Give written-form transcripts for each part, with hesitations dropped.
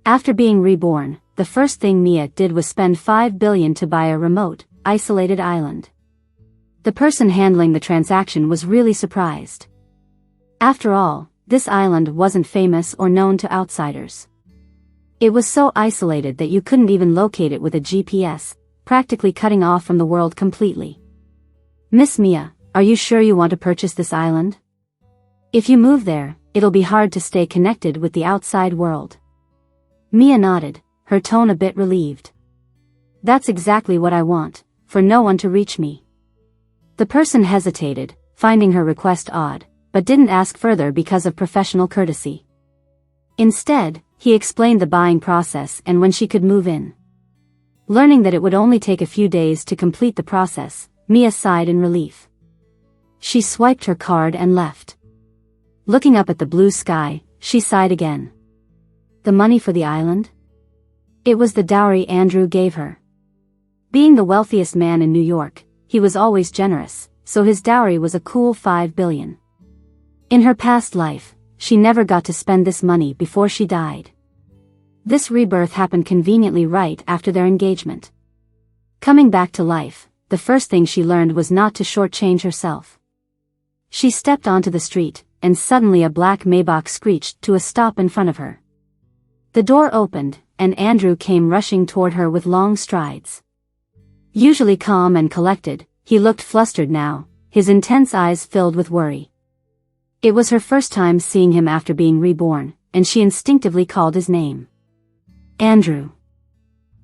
After being reborn, the first thing Mia did was spend $5 billion to buy a remote, isolated island. The person handling the transaction was really surprised. After all, this island wasn't famous or known to outsiders. It was so isolated that you couldn't even locate it with a GPS, practically cutting off from the world completely. "Miss Mia, are you sure you want to purchase this island? If you move there, it'll be hard to stay connected with the outside world." Mia nodded, her tone a bit relieved. "That's exactly what I want, for no one to reach me." The person hesitated, finding her request odd, but didn't ask further because of professional courtesy. Instead, he explained the buying process and when she could move in. Learning that it would only take a few days to complete the process, Mia sighed in relief. She swiped her card and left. Looking up at the blue sky, she sighed again. The money for the island? It was the dowry Andrew gave her. Being the wealthiest man in New York, he was always generous, so his dowry was a cool $5 billion. In her past life, she never got to spend this money before she died. This rebirth happened conveniently right after their engagement. Coming back to life, the first thing she learned was not to shortchange herself. She stepped onto the street, and suddenly a black Maybach screeched to a stop in front of her. The door opened, and Andrew came rushing toward her with long strides. Usually calm and collected, he looked flustered now, his intense eyes filled with worry. It was her first time seeing him after being reborn, and she instinctively called his name. Andrew.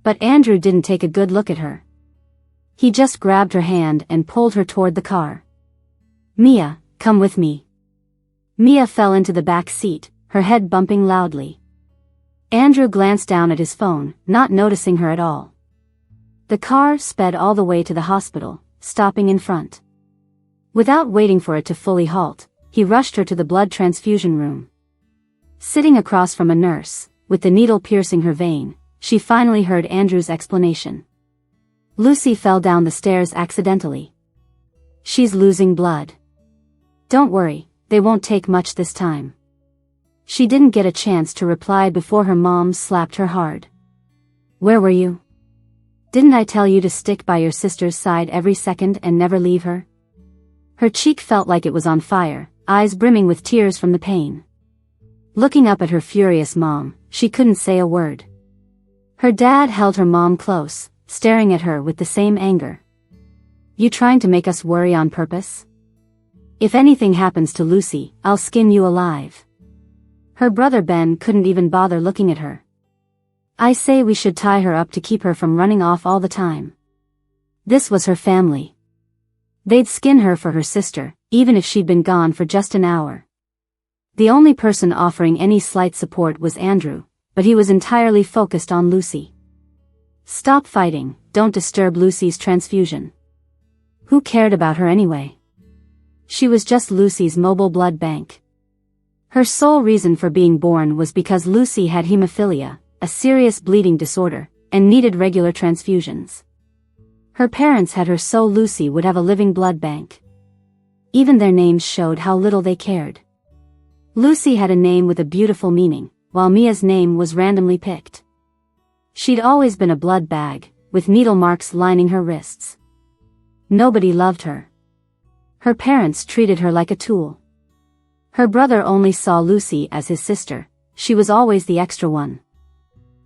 But Andrew didn't take a good look at her. He just grabbed her hand and pulled her toward the car. "Mia, come with me." Mia fell into the back seat, her head bumping loudly. Andrew glanced down at his phone, not noticing her at all. The car sped all the way to the hospital, stopping in front. Without waiting for it to fully halt, he rushed her to the blood transfusion room. Sitting across from a nurse, with the needle piercing her vein, she finally heard Andrew's explanation. "Lucy fell down the stairs accidentally. She's losing blood. Don't worry, they won't take much this time." She didn't get a chance to reply before her mom slapped her hard. "Where were you? Didn't I tell you to stick by your sister's side every second and never leave her?" Her cheek felt like it was on fire, eyes brimming with tears from the pain. Looking up at her furious mom, she couldn't say a word. Her dad held her mom close, staring at her with the same anger. "You trying to make us worry on purpose? If anything happens to Lucy, I'll skin you alive." Her brother Ben couldn't even bother looking at her. "I say we should tie her up to keep her from running off all the time. This was her family. They'd skin her for her sister, even if she'd been gone for just an hour." The only person offering any slight support was Andrew, but he was entirely focused on Lucy. "Stop fighting, don't disturb Lucy's transfusion." Who cared about her anyway? She was just Lucy's mobile blood bank. Her sole reason for being born was because Lucy had hemophilia, a serious bleeding disorder, and needed regular transfusions. Her parents had her so Lucy would have a living blood bank. Even their names showed how little they cared. Lucy had a name with a beautiful meaning, while Mia's name was randomly picked. She'd always been a blood bag, with needle marks lining her wrists. Nobody loved her. Her parents treated her like a tool. Her brother only saw Lucy as his sister, she was always the extra one.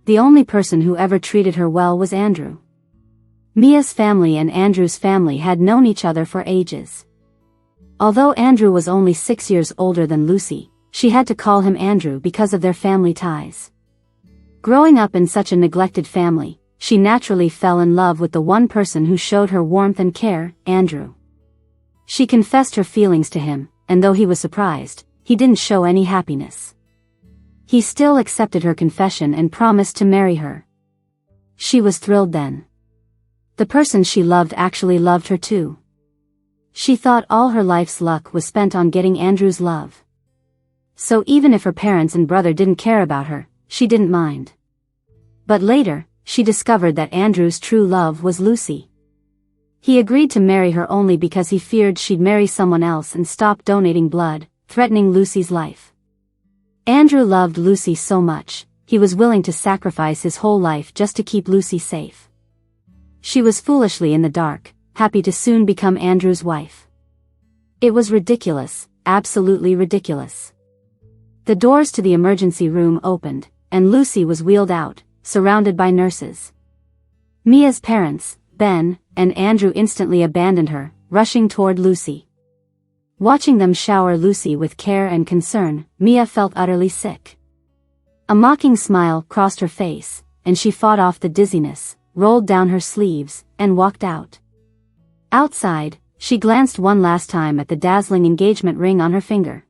The only person who ever treated her well was Andrew. Mia's family and Andrew's family had known each other for ages. Although Andrew was only 6 years older than Lucy, she had to call him Andrew because of their family ties. Growing up in such a neglected family, she naturally fell in love with the one person who showed her warmth and care, Andrew. She confessed her feelings to him, and though he was surprised, he didn't show any happiness. He still accepted her confession and promised to marry her. She was thrilled then. The person she loved actually loved her too. She thought all her life's luck was spent on getting Andrew's love. So even if her parents and brother didn't care about her, she didn't mind. But later, she discovered that Andrew's true love was Lucy. He agreed to marry her only because he feared she'd marry someone else and stop donating blood, threatening Lucy's life. Andrew loved Lucy so much, he was willing to sacrifice his whole life just to keep Lucy safe. She was foolishly in the dark, happy to soon become Andrew's wife. It was ridiculous, absolutely ridiculous. The doors to the emergency room opened, and Lucy was wheeled out, surrounded by nurses. Mia's parents, Ben and Andrew, instantly abandoned her, rushing toward Lucy. Watching them shower Lucy with care and concern, Mia felt utterly sick. A mocking smile crossed her face, and she fought off the dizziness, rolled down her sleeves, and walked out. Outside, she glanced one last time at the dazzling engagement ring on her finger.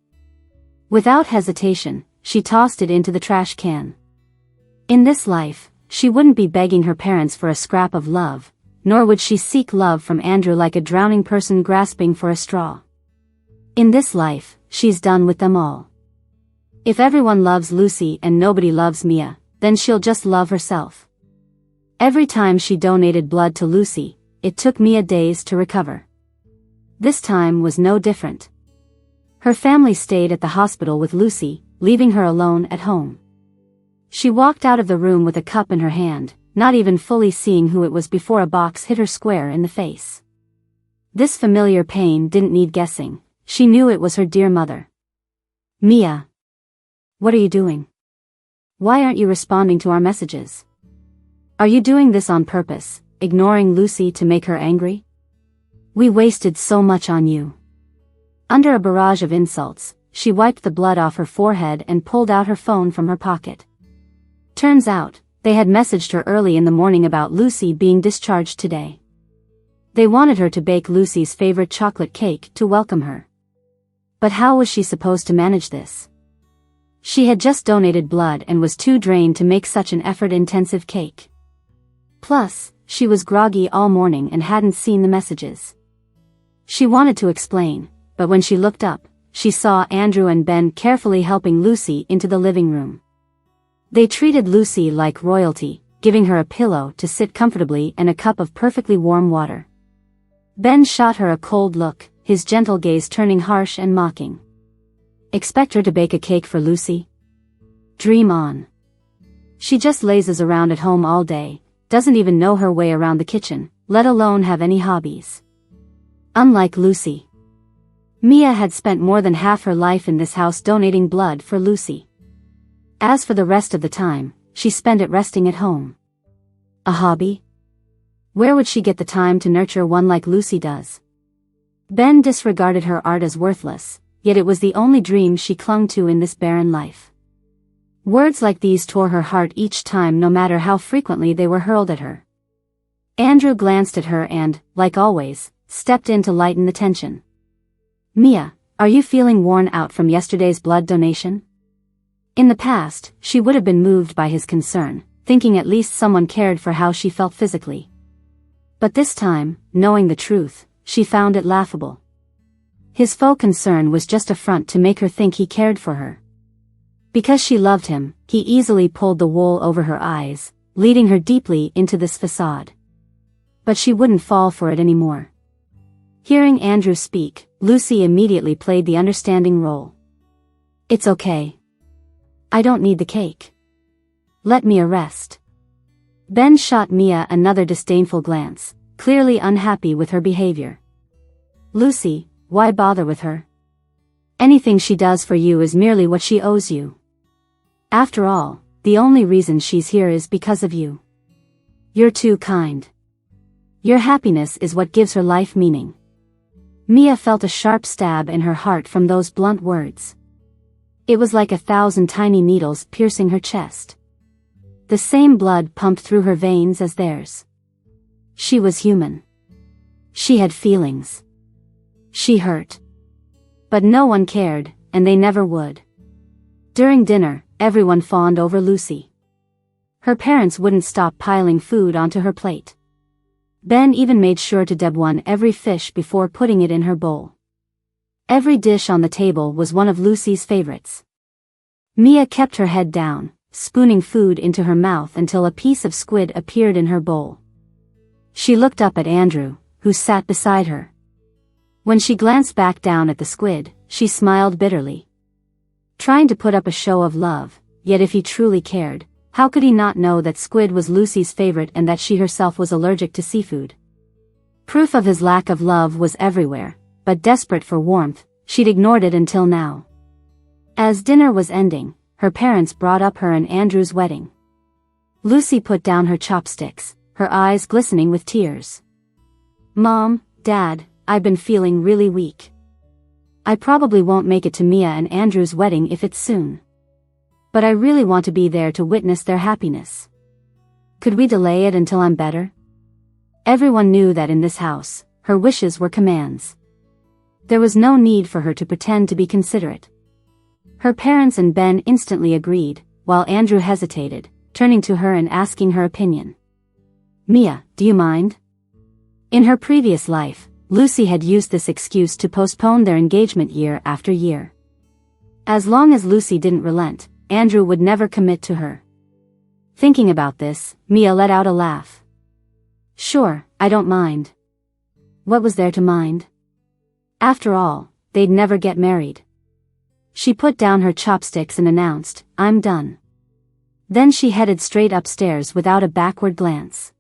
Without hesitation, she tossed it into the trash can. In this life, she wouldn't be begging her parents for a scrap of love, nor would she seek love from Andrew like a drowning person grasping for a straw. In this life, she's done with them all. If everyone loves Lucy and nobody loves Mia, then she'll just love herself. Every time she donated blood to Lucy, it took Mia days to recover. This time was no different. Her family stayed at the hospital with Lucy, leaving her alone at home. She walked out of the room with a cup in her hand, not even fully seeing who it was before a box hit her square in the face. This familiar pain didn't need guessing. She knew it was her dear mother. "Mia. What are you doing? Why aren't you responding to our messages? Are you doing this on purpose, ignoring Lucy to make her angry? We wasted so much on you." Under a barrage of insults, she wiped the blood off her forehead and pulled out her phone from her pocket. Turns out, they had messaged her early in the morning about Lucy being discharged today. They wanted her to bake Lucy's favorite chocolate cake to welcome her. But how was she supposed to manage this? She had just donated blood and was too drained to make such an effort-intensive cake. Plus, she was groggy all morning and hadn't seen the messages. She wanted to explain, but when she looked up, she saw Andrew and Ben carefully helping Lucy into the living room. They treated Lucy like royalty, giving her a pillow to sit comfortably and a cup of perfectly warm water. Ben shot her a cold look, his gentle gaze turning harsh and mocking. "Expect her to bake a cake for Lucy? Dream on. She just lazes around at home all day, doesn't even know her way around the kitchen, let alone have any hobbies." Unlike Lucy, Mia had spent more than half her life in this house donating blood for Lucy. As for the rest of the time, she spent it resting at home. A hobby? Where would she get the time to nurture one like Lucy does? Ben disregarded her art as worthless, yet it was the only dream she clung to in this barren life. Words like these tore her heart each time, no matter how frequently they were hurled at her. Andrew glanced at her and, like always, stepped in to lighten the tension. "Mia, are you feeling worn out from yesterday's blood donation?" In the past, she would have been moved by his concern, thinking at least someone cared for how she felt physically. But this time, knowing the truth, she found it laughable. His faux concern was just a front to make her think he cared for her. Because she loved him, he easily pulled the wool over her eyes, leading her deeply into this facade. But she wouldn't fall for it anymore. Hearing Andrew speak, Lucy immediately played the understanding role. "It's okay. I don't need the cake. Let Mia rest." Ben shot Mia another disdainful glance, clearly unhappy with her behavior. "Lucy, why bother with her? Anything she does for you is merely what she owes you. After all, the only reason she's here is because of you. You're too kind. Your happiness is what gives her life meaning." Mia felt a sharp stab in her heart from those blunt words. It was like 1,000 tiny needles piercing her chest. The same blood pumped through her veins as theirs. She was human. She had feelings. She hurt. But no one cared, and they never would. During dinner, everyone fawned over Lucy. Her parents wouldn't stop piling food onto her plate. Ben even made sure to deb-one every fish before putting it in her bowl. Every dish on the table was one of Lucy's favorites. Mia kept her head down, spooning food into her mouth until a piece of squid appeared in her bowl. She looked up at Andrew, who sat beside her. When she glanced back down at the squid, she smiled bitterly. Trying to put up a show of love, yet if he truly cared, How could he not know that squid was Lucy's favorite and that she herself was allergic to seafood? Proof of his lack of love was everywhere, but desperate for warmth, she'd ignored it until now. As dinner was ending, her parents brought up her and Andrew's wedding. Lucy put down her chopsticks, her eyes glistening with tears. "Mom, Dad, I've been feeling really weak. I probably won't make it to Mia and Andrew's wedding if it's soon. But I really want to be there to witness their happiness. Could we delay it until I'm better?" Everyone knew that in this house, her wishes were commands. There was no need for her to pretend to be considerate. Her parents and Ben instantly agreed, while Andrew hesitated, turning to her and asking her opinion. "Mia, do you mind?" In her previous life, Lucy had used this excuse to postpone their engagement year after year. As long as Lucy didn't relent, Andrew would never commit to her. Thinking about this, Mia let out a laugh. "Sure, I don't mind." What was there to mind? After all, they'd never get married. She put down her chopsticks and announced, "I'm done." Then she headed straight upstairs without a backward glance.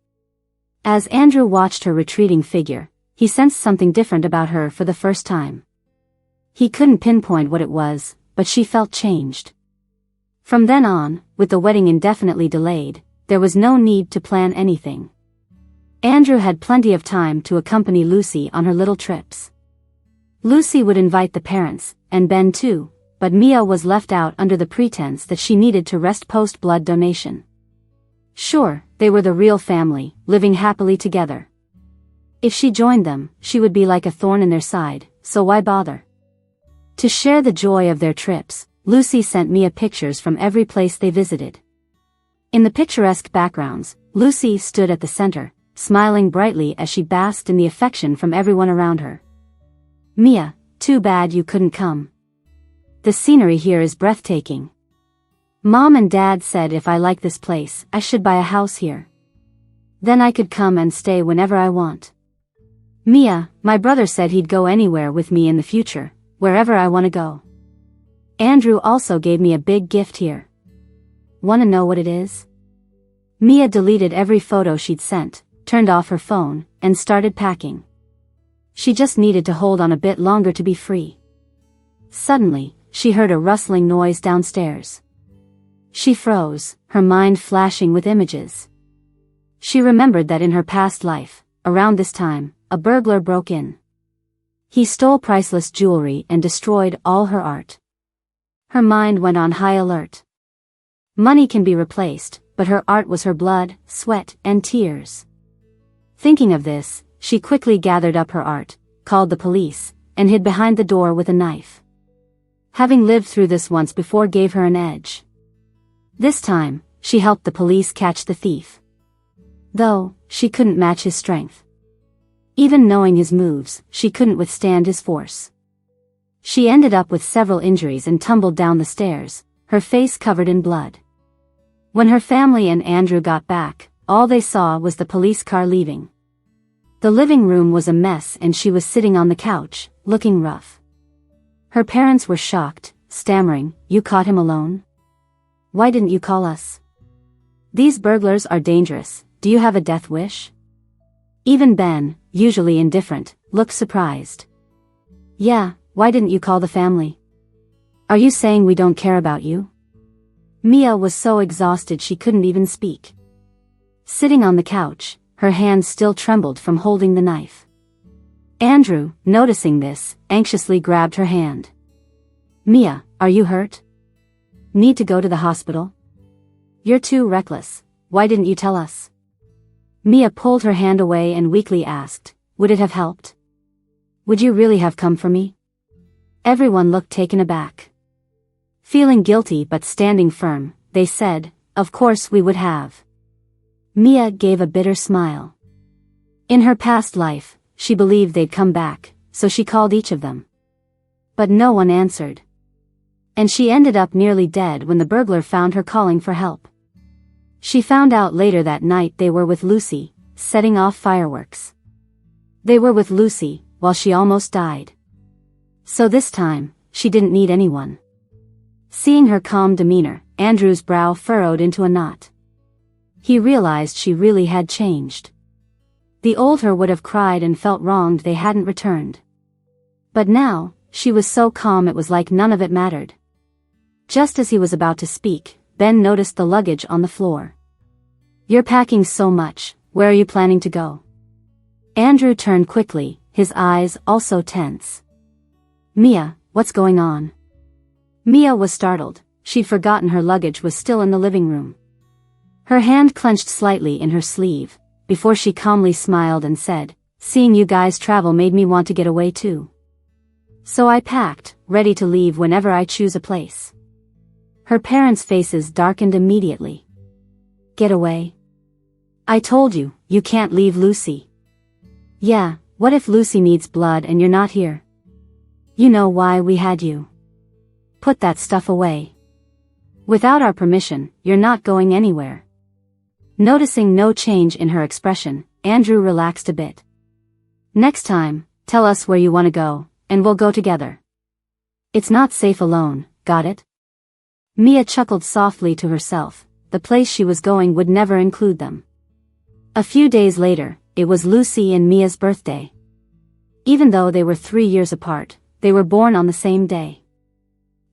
As Andrew watched her retreating figure, he sensed something different about her for the first time. He couldn't pinpoint what it was, but she felt changed. From then on, with the wedding indefinitely delayed, there was no need to plan anything. Andrew had plenty of time to accompany Lucy on her little trips. Lucy would invite the parents, and Ben too, but Mia was left out under the pretense that she needed to rest post-blood donation. Sure, they were the real family, living happily together. If she joined them, she would be like a thorn in their side, so why bother? To share the joy of their trips, Lucy sent Mia pictures from every place they visited. In the picturesque backgrounds, Lucy stood at the center, smiling brightly as she basked in the affection from everyone around her. "Mia, too bad you couldn't come. The scenery here is breathtaking. Mom and Dad said if I like this place, I should buy a house here. Then I could come and stay whenever I want. Mia, my brother said he'd go anywhere with me in the future, wherever I want to go. Andrew also gave me a big gift here. Want to know what it is?" Mia deleted every photo she'd sent, turned off her phone, and started packing. She just needed to hold on a bit longer to be free. Suddenly, she heard a rustling noise downstairs. She froze, her mind flashing with images. She remembered that in her past life, around this time, a burglar broke in. He stole priceless jewelry and destroyed all her art. Her mind went on high alert. Money can be replaced, but her art was her blood, sweat, and tears. Thinking of this, she quickly gathered up her art, called the police, and hid behind the door with a knife. Having lived through this once before gave her an edge. This time, she helped the police catch the thief. Though, she couldn't match his strength. Even knowing his moves, she couldn't withstand his force. She ended up with several injuries and tumbled down the stairs, her face covered in blood. When her family and Andrew got back, all they saw was the police car leaving. The living room was a mess and she was sitting on the couch, looking rough. Her parents were shocked, stammering, "You caught him alone? Why didn't you call us? These burglars are dangerous, do you have a death wish?" Even Ben, usually indifferent, looked surprised. "Yeah, why didn't you call the family? Are you saying we don't care about you?" Mia was so exhausted she couldn't even speak. Sitting on the couch, her hands still trembled from holding the knife. Andrew, noticing this, anxiously grabbed her hand. "Mia, are you hurt? Need to go to the hospital? You're too reckless, why didn't you tell us?" Mia pulled her hand away and weakly asked, "Would it have helped? Would you really have come for me?" Everyone looked taken aback. Feeling guilty but standing firm, they said, "Of course we would have." Mia gave a bitter smile. In her past life, she believed they'd come back, so she called each of them. But no one answered. And she ended up nearly dead when the burglar found her calling for help. She found out later that night they were with Lucy, setting off fireworks. They were with Lucy, while she almost died. So this time, she didn't need anyone. Seeing her calm demeanor, Andrew's brow furrowed into a knot. He realized she really had changed. The old her would have cried and felt wronged they hadn't returned. But now, she was so calm it was like none of it mattered. Just as he was about to speak, Ben noticed the luggage on the floor. "You're packing so much, where are you planning to go?" Andrew turned quickly, his eyes also tense. "Mia, what's going on?" Mia was startled. She'd forgotten her luggage was still in the living room. Her hand clenched slightly in her sleeve, before she calmly smiled and said, "Seeing you guys travel made me want to get away too. So I packed, ready to leave whenever I choose a place." Her parents' faces darkened immediately. "Get away? I told you, you can't leave Lucy." "Yeah, what if Lucy needs blood and you're not here? You know why we had you. Put that stuff away. Without our permission, you're not going anywhere." Noticing no change in her expression, Andrew relaxed a bit. "Next time, tell us where you want to go, and we'll go together. It's not safe alone, got it?" Mia chuckled softly to herself. The place she was going would never include them. A few days later, it was Lucy and Mia's birthday. Even though they were 3 years apart, they were born on the same day.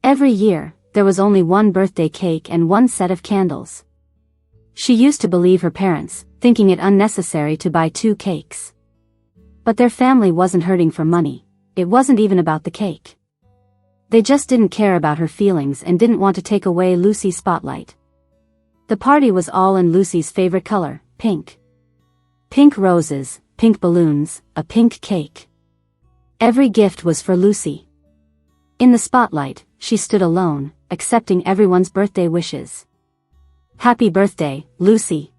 Every year, there was only one birthday cake and one set of candles. She used to believe her parents, thinking it unnecessary to buy 2 cakes. But their family wasn't hurting for money. It wasn't even about the cake. They just didn't care about her feelings and didn't want to take away Lucy's spotlight. The party was all in Lucy's favorite color, pink. Pink roses, pink balloons, a pink cake. Every gift was for Lucy. In the spotlight, she stood alone, accepting everyone's birthday wishes. "Happy birthday, Lucy."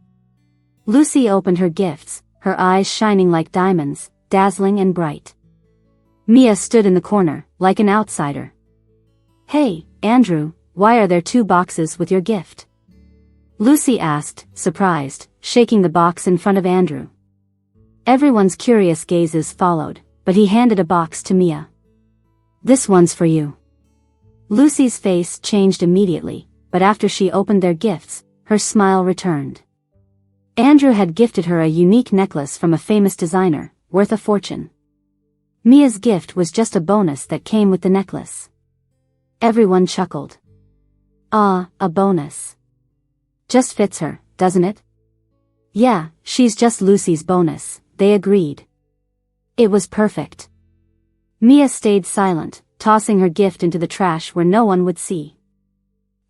Lucy opened her gifts, her eyes shining like diamonds, dazzling and bright. Mia stood in the corner, like an outsider. "Hey, Andrew, why are there 2 boxes with your gift?" Lucy asked, surprised, shaking the box in front of Andrew. Everyone's curious gazes followed, but he handed a box to Mia. "This one's for you." Lucy's face changed immediately, but after she opened their gifts, her smile returned. Andrew had gifted her a unique necklace from a famous designer, worth a fortune. Mia's gift was just a bonus that came with the necklace. Everyone chuckled. "Ah, a bonus. Just fits her, doesn't it?" "Yeah, she's just Lucy's bonus," they agreed. It was perfect. Mia stayed silent, tossing her gift into the trash where no one would see.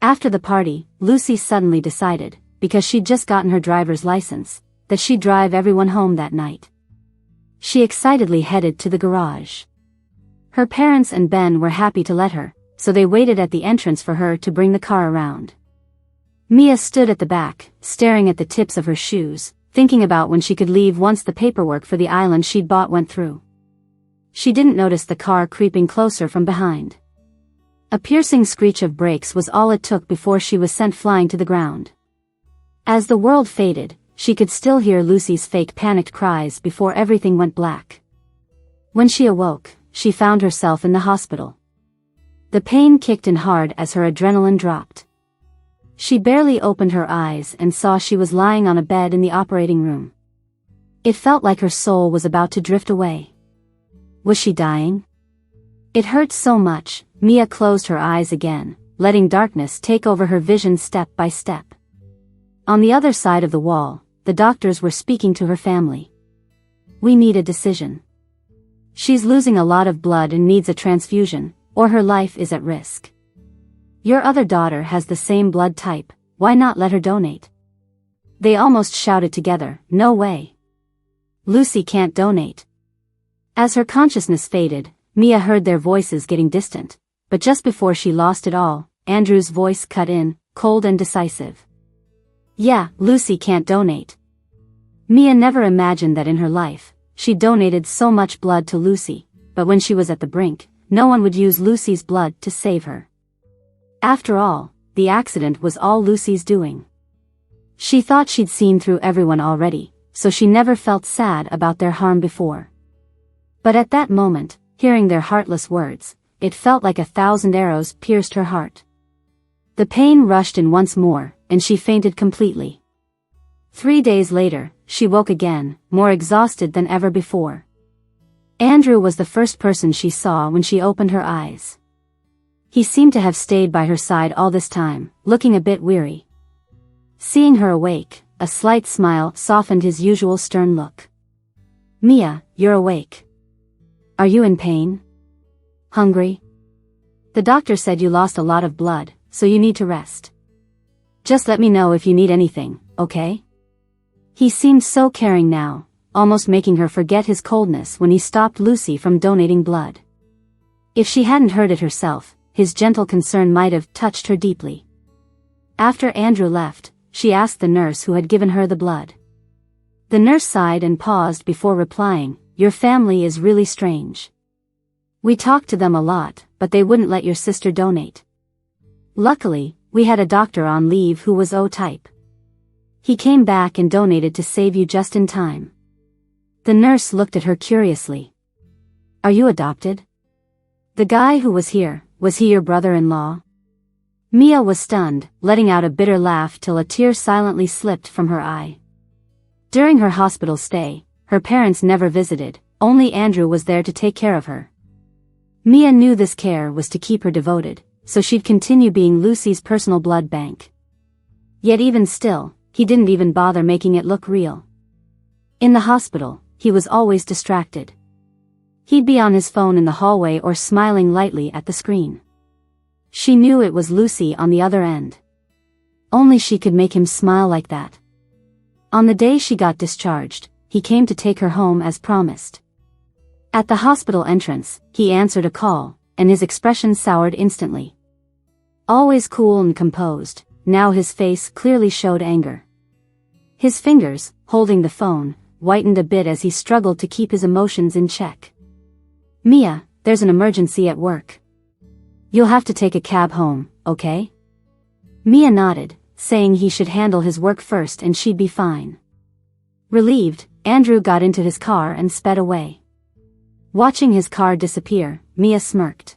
After the party, Lucy suddenly decided, because she'd just gotten her driver's license, that she'd drive everyone home that night. She excitedly headed to the garage. Her parents and Ben were happy to let her, so they waited at the entrance for her to bring the car around. Mia stood at the back, staring at the tips of her shoes, thinking about when she could leave once the paperwork for the island she'd bought went through. She didn't notice the car creeping closer from behind. A piercing screech of brakes was all it took before she was sent flying to the ground. As the world faded, she could still hear Lucy's fake panicked cries before everything went black. When she awoke, she found herself in the hospital. The pain kicked in hard as her adrenaline dropped. She barely opened her eyes and saw she was lying on a bed in the operating room. It felt like her soul was about to drift away. Was she dying? It hurt so much, Mia closed her eyes again, letting darkness take over her vision step by step. On the other side of the wall, the doctors were speaking to her family. "We need a decision. She's losing a lot of blood and needs a transfusion, or her life is at risk. Your other daughter has the same blood type, why not let her donate?" They almost shouted together, "No way. Lucy can't donate." As her consciousness faded, Mia heard their voices getting distant, but just before she lost it all, Andrew's voice cut in, cold and decisive. "Yeah, Lucy can't donate." Mia never imagined that in her life, she donated so much blood to Lucy, but when she was at the brink, no one would use Lucy's blood to save her. After all, the accident was all Lucy's doing. She thought she'd seen through everyone already, so she never felt sad about their harm before. But at that moment, hearing their heartless words, it felt like 1,000 arrows pierced her heart. The pain rushed in once more, and she fainted completely. 3 days later, she woke again, more exhausted than ever before. Andrew was the first person she saw when she opened her eyes. He seemed to have stayed by her side all this time, looking a bit weary. Seeing her awake, a slight smile softened his usual stern look. "Mia, you're awake. Are you in pain? Hungry? The doctor said you lost a lot of blood, so you need to rest. Just let me know if you need anything, okay?" He seemed so caring now, almost making her forget his coldness when he stopped Lucy from donating blood. If she hadn't heard it herself, his gentle concern might have touched her deeply. After Andrew left, she asked the nurse who had given her the blood. The nurse sighed and paused before replying, "Your family is really strange. We talked to them a lot, but they wouldn't let your sister donate. Luckily, we had a doctor on leave who was O-type. He came back and donated to save you just in time." The nurse looked at her curiously. "Are you adopted? The guy who was here, was he your brother-in-law?" Mia was stunned, letting out a bitter laugh till a tear silently slipped from her eye. During her hospital stay, her parents never visited, only Andrew was there to take care of her. Mia knew this care was to keep her devoted, so she'd continue being Lucy's personal blood bank. Yet even still, he didn't even bother making it look real. In the hospital, he was always distracted. He'd be on his phone in the hallway or smiling lightly at the screen. She knew it was Lucy on the other end. Only she could make him smile like that. On the day she got discharged, he came to take her home as promised. At the hospital entrance, he answered a call, and his expression soured instantly. Always cool and composed, now his face clearly showed anger. His fingers, holding the phone, whitened a bit as he struggled to keep his emotions in check. "Mia, there's an emergency at work. You'll have to take a cab home, okay?" Mia nodded, saying he should handle his work first and she'd be fine. Relieved, Andrew got into his car and sped away. Watching his car disappear, Mia smirked.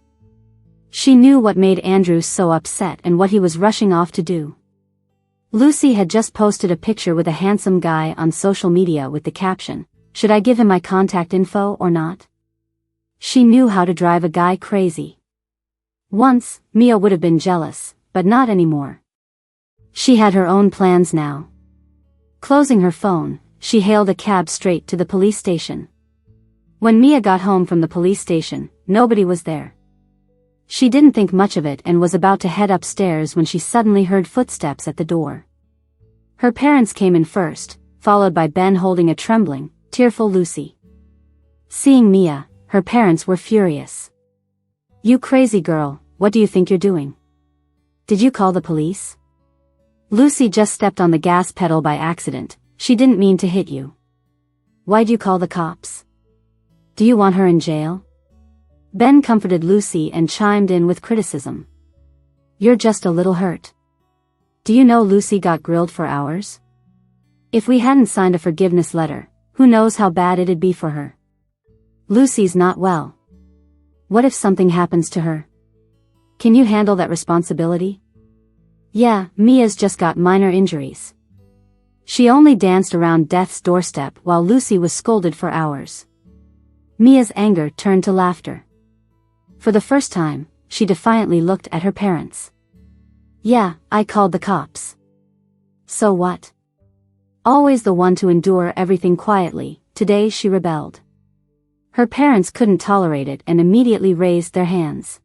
She knew what made Andrew so upset and what he was rushing off to do. Lucy had just posted a picture with a handsome guy on social media with the caption, "Should I give him my contact info or not?" She knew how to drive a guy crazy. Once, Mia would have been jealous, but not anymore. She had her own plans now. Closing her phone, she hailed a cab straight to the police station. When Mia got home from the police station, nobody was there. She didn't think much of it and was about to head upstairs when she suddenly heard footsteps at the door. Her parents came in first, followed by Ben holding a trembling, tearful Lucy. Seeing Mia, her parents were furious. "You crazy girl, what do you think you're doing? Did you call the police? Lucy just stepped on the gas pedal by accident, she didn't mean to hit you. Why'd you call the cops? Do you want her in jail?" Ben comforted Lucy and chimed in with criticism. "You're just a little hurt. Do you know Lucy got grilled for hours? If we hadn't signed a forgiveness letter, who knows how bad it'd be for her. Lucy's not well. What if something happens to her? Can you handle that responsibility?" "Yeah, Mia's just got minor injuries." She only danced around death's doorstep while Lucy was scolded for hours. Mia's anger turned to laughter. For the first time, she defiantly looked at her parents. "Yeah, I called the cops. So what?" Always the one to endure everything quietly, today she rebelled. Her parents couldn't tolerate it and immediately raised their hands.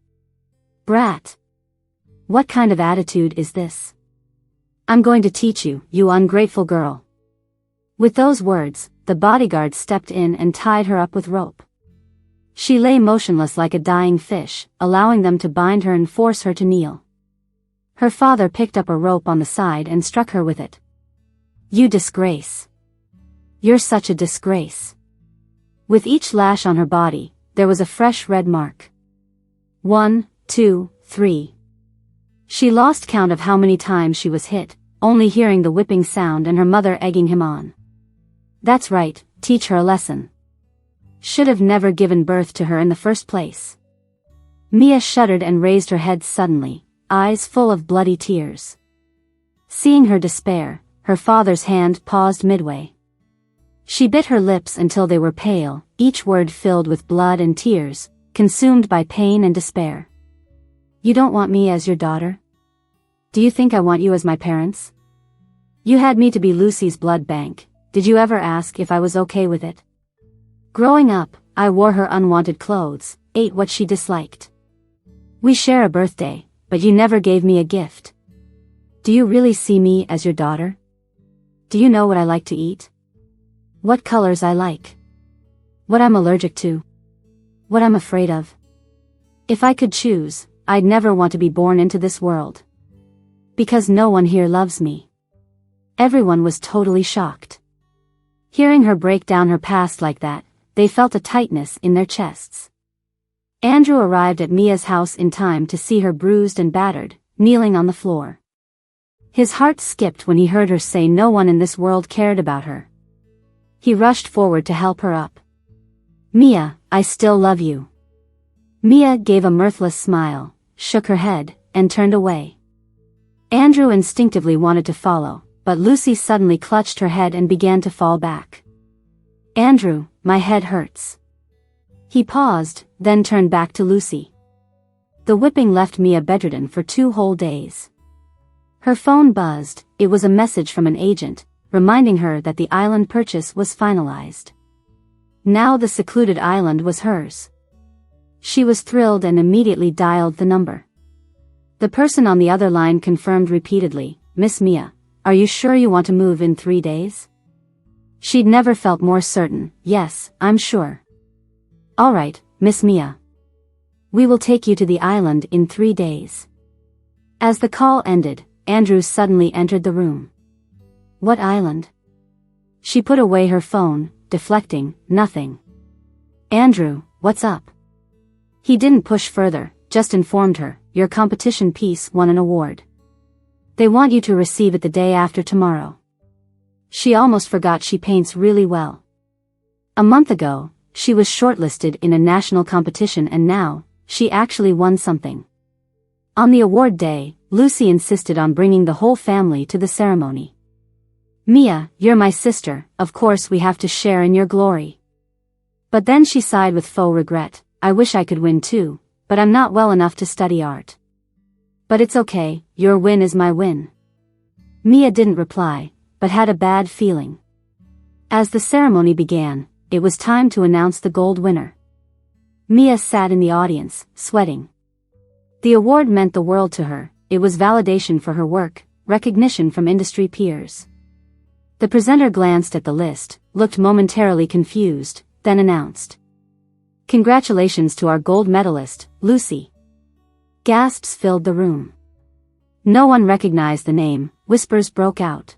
"Brat! What kind of attitude is this? I'm going to teach you, you ungrateful girl." With those words, the bodyguard stepped in and tied her up with rope. She lay motionless like a dying fish, allowing them to bind her and force her to kneel. Her father picked up a rope on the side and struck her with it. "You disgrace. You're such a disgrace." With each lash on her body, there was a fresh red mark. 1, 2, 3. She lost count of how many times she was hit, only hearing the whipping sound and her mother egging him on. "That's right, teach her a lesson. Should have never given birth to her in the first place." Mia shuddered and raised her head suddenly, eyes full of bloody tears. Seeing her despair, her father's hand paused midway. She bit her lips until they were pale, each word filled with blood and tears, consumed by pain and despair. You don't want me as your daughter? Do you think I want you as my parents? You had me to be Lucy's blood bank. Did you ever ask if I was okay with it? Growing up, I wore her unwanted clothes, ate what she disliked. We share a birthday, but you never gave me a gift. Do you really see me as your daughter? Do you know what I like to eat? What colors I like? What I'm allergic to? What I'm afraid of? If I could choose, I'd never want to be born into this world. Because no one here loves me. Everyone was totally shocked. Hearing her break down her past like that, they felt a tightness in their chests. Andrew arrived at Mia's house in time to see her bruised and battered, kneeling on the floor. His heart skipped when he heard her say no one in this world cared about her. He rushed forward to help her up. Mia, I still love you. Mia gave a mirthless smile, shook her head, and turned away. Andrew instinctively wanted to follow, but Lucy suddenly clutched her head and began to fall back. Andrew, my head hurts. He paused, then turned back to Lucy. The whipping left Mia bedridden for 2 whole days. Her phone buzzed. It was a message from an agent, reminding her that the island purchase was finalized. Now the secluded island was hers. She was thrilled and immediately dialed the number. The person on the other line confirmed repeatedly, Miss Mia, are you sure you want to move in 3 days? She'd never felt more certain. Yes, I'm sure. All right, Miss Mia. We will take you to the island in 3 days. As the call ended, Andrew suddenly entered the room. What island? She put away her phone, deflecting, nothing. Andrew, what's up? He didn't push further, just informed her, your competition piece won an award. They want you to receive it the day after tomorrow. She almost forgot she paints really well. A month ago, she was shortlisted in a national competition and now, she actually won something. On the award day, Lucy insisted on bringing the whole family to the ceremony. Mia, you're my sister, of course we have to share in your glory. But then she sighed with faux regret, I wish I could win too, but I'm not well enough to study art. But it's okay, your win is my win. Mia didn't reply, but had a bad feeling. As the ceremony began, it was time to announce the gold winner. Mia sat in the audience, sweating. The award meant the world to her. It was validation for her work, recognition from industry peers. The presenter glanced at the list, looked momentarily confused, then announced. Congratulations to our gold medalist, Lucy. Gasps filled the room. No one recognized the name, whispers broke out.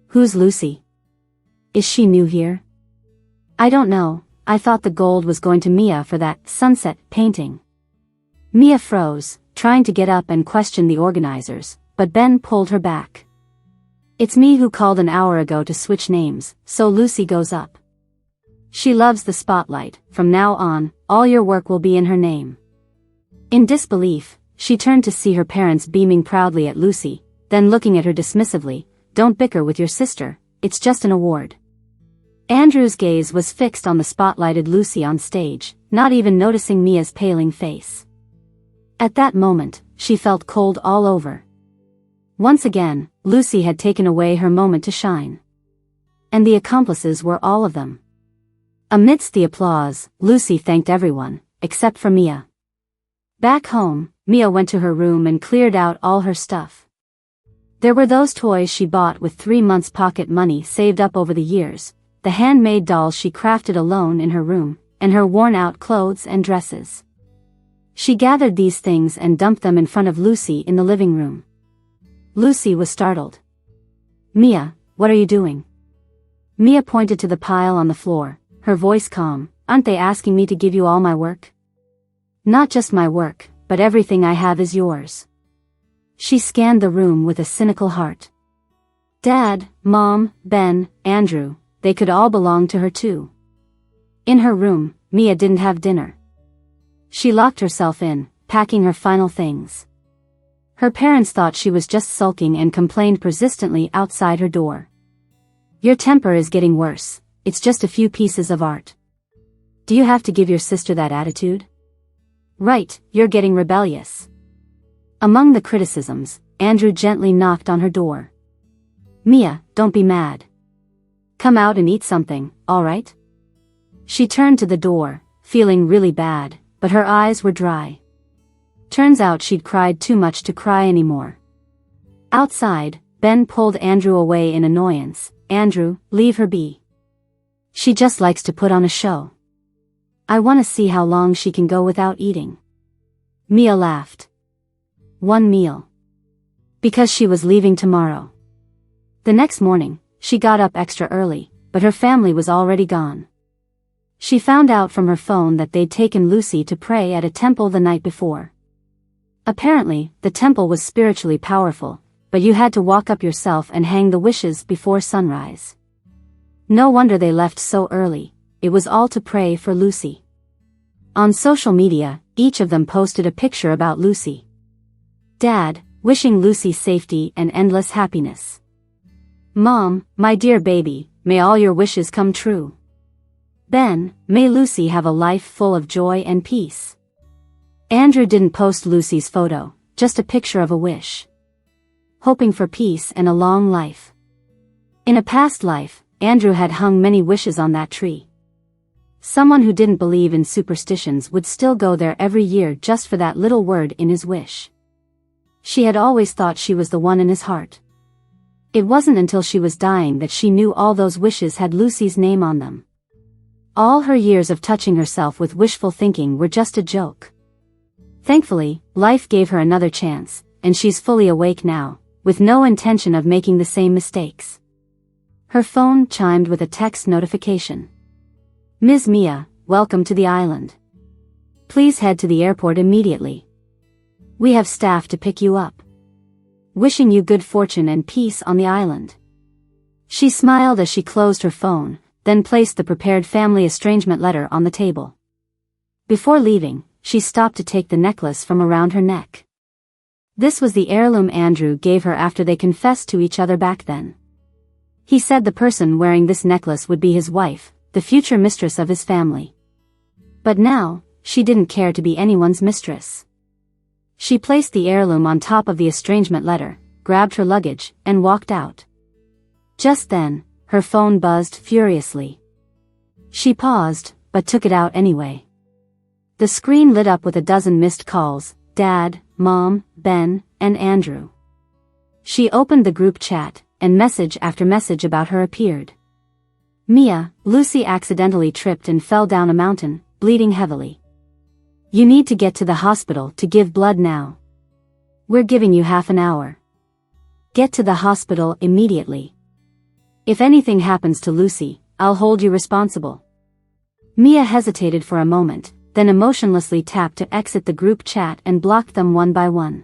Who's Lucy? Is she new here? I don't know, I thought the gold was going to Mia for that sunset painting. Mia froze, trying to get up and question the organizers, but Ben pulled her back. It's me who called an hour ago to switch names, so Lucy goes up. She loves the spotlight. From now on, all your work will be in her name. In disbelief, she turned to see her parents beaming proudly at Lucy, then looking at her dismissively, don't bicker with your sister, it's just an award. Andrew's gaze was fixed on the spotlighted Lucy on stage, not even noticing Mia's paling face. At that moment, she felt cold all over. Once again, Lucy had taken away her moment to shine. And the accomplices were all of them. Amidst the applause, Lucy thanked everyone, except for Mia. Back home, Mia went to her room and cleared out all her stuff. There were those toys she bought with 3 months' pocket money saved up over the years, the handmade dolls she crafted alone in her room, and her worn-out clothes and dresses. She gathered these things and dumped them in front of Lucy in the living room. Lucy was startled. Mia, what are you doing? Mia pointed to the pile on the floor, her voice calm. Aren't they asking me to give you all my work? Not just my work, but everything I have is yours. She scanned the room with a cynical heart. Dad, Mom, Ben, Andrew, they could all belong to her too. In her room, Mia didn't have dinner. She locked herself in, packing her final things. Her parents thought she was just sulking and complained persistently outside her door. "Your temper is getting worse, it's just a few pieces of art. Do you have to give your sister that attitude? Right, you're getting rebellious." Among the criticisms, Andrew gently knocked on her door. "Mia, don't be mad. Come out and eat something, alright?" She turned to the door, feeling really bad, but her eyes were dry. Turns out she'd cried too much to cry anymore. Outside, Ben pulled Andrew away in annoyance. "Andrew, leave her be. She just likes to put on a show. I want to see how long she can go without eating." Mia laughed. "One meal. Because she was leaving tomorrow." The next morning, she got up extra early, but her family was already gone. She found out from her phone that they'd taken Lucy to pray at a temple the night before. Apparently, the temple was spiritually powerful, but you had to walk up yourself and hang the wishes before sunrise. No wonder they left so early, it was all to pray for Lucy. On social media, each of them posted a picture about Lucy. Dad, wishing Lucy safety and endless happiness. Mom, my dear baby, may all your wishes come true. Ben, may Lucy have a life full of joy and peace. Andrew didn't post Lucy's photo, just a picture of a wish. Hoping for peace and a long life. In a past life, Andrew had hung many wishes on that tree. Someone who didn't believe in superstitions would still go there every year just for that little word in his wish. She had always thought she was the one in his heart. It wasn't until she was dying that she knew all those wishes had Lucy's name on them. All her years of touching herself with wishful thinking were just a joke. Thankfully, life gave her another chance, and she's fully awake now, with no intention of making the same mistakes. Her phone chimed with a text notification. "Ms. Mia, welcome to the island. Please head to the airport immediately. We have staff to pick you up. Wishing you good fortune and peace on the island." She smiled as she closed her phone, then placed the prepared family estrangement letter on the table. Before leaving, she stopped to take the necklace from around her neck. This was the heirloom Andrew gave her after they confessed to each other back then. He said the person wearing this necklace would be his wife, the future mistress of his family. But now, she didn't care to be anyone's mistress. She placed the heirloom on top of the estrangement letter, grabbed her luggage, and walked out. Just then, her phone buzzed furiously. She paused, but took it out anyway. The screen lit up with a dozen missed calls: Dad, Mom, Ben, and Andrew. She opened the group chat, and message after message about her appeared. "Mia, Lucy accidentally tripped and fell down a mountain, bleeding heavily. You need to get to the hospital to give blood now. We're giving you half an hour. Get to the hospital immediately. If anything happens to Lucy, I'll hold you responsible." Mia hesitated for a moment, then emotionlessly tapped to exit the group chat and blocked them one by one.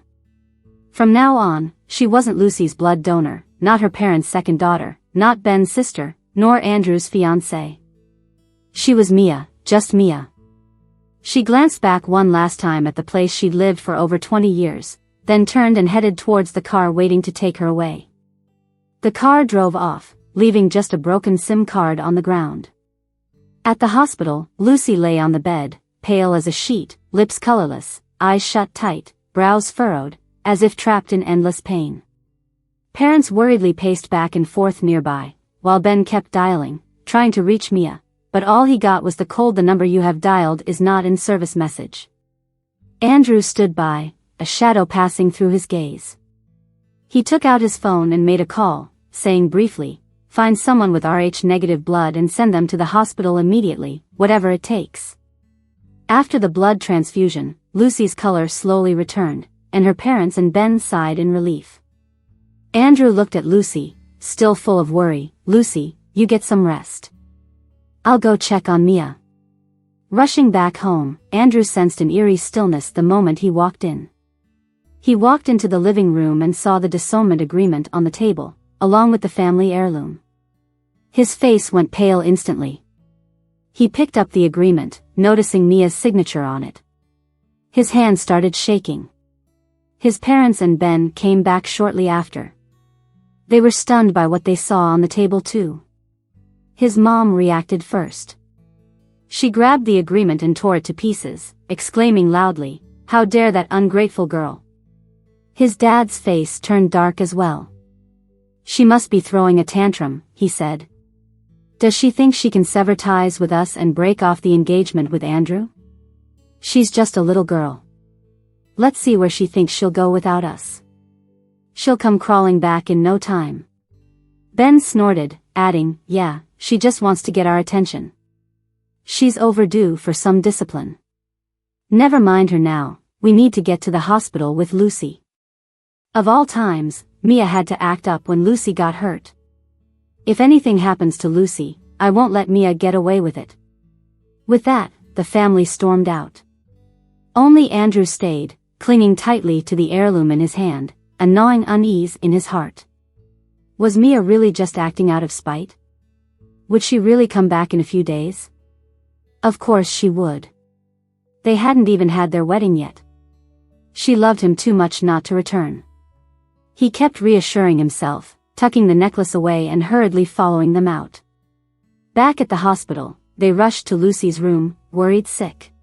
From now on, she wasn't Lucy's blood donor, not her parents' second daughter, not Ben's sister, nor Andrew's fiancée. She was Mia, just Mia. She glanced back one last time at the place she'd lived for over 20 years, then turned and headed towards the car waiting to take her away. The car drove off, leaving just a broken SIM card on the ground. At the hospital, Lucy lay on the bed, pale as a sheet, lips colorless, eyes shut tight, brows furrowed, as if trapped in endless pain. Parents worriedly paced back and forth nearby, while Ben kept dialing, trying to reach Mia, but all he got was the cold "The number you have dialed is not in service" message. Andrew stood by, a shadow passing through his gaze. He took out his phone and made a call, saying briefly, "Find someone with Rh-negative blood and send them to the hospital immediately, whatever it takes." After the blood transfusion, Lucy's color slowly returned, and her parents and Ben sighed in relief. Andrew looked at Lucy, still full of worry. "Lucy, you get some rest. I'll go check on Mia." Rushing back home, Andrew sensed an eerie stillness the moment he walked in. He walked into the living room and saw the disownment agreement on the table, along with the family heirloom. His face went pale instantly. He picked up the agreement, noticing Mia's signature on it. His hand started shaking. His parents and Ben came back shortly after. They were stunned by what they saw on the table too. His mom reacted first. She grabbed the agreement and tore it to pieces, exclaiming loudly, "How dare that ungrateful girl!" His dad's face turned dark as well. "She must be throwing a tantrum," he said. "Does she think she can sever ties with us and break off the engagement with Andrew? She's just a little girl. Let's see where she thinks she'll go without us. She'll come crawling back in no time." Ben snorted, adding, "Yeah, she just wants to get our attention. She's overdue for some discipline. Never mind her now, we need to get to the hospital with Lucy." Of all times, Mia had to act up when Lucy got hurt. "If anything happens to Lucy, I won't let Mia get away with it." With that, the family stormed out. Only Andrew stayed, clinging tightly to the heirloom in his hand, a gnawing unease in his heart. Was Mia really just acting out of spite? Would she really come back in a few days? Of course she would. They hadn't even had their wedding yet. She loved him too much not to return. He kept reassuring himself, tucking the necklace away and hurriedly following them out. Back at the hospital, they rushed to Lucy's room, worried sick.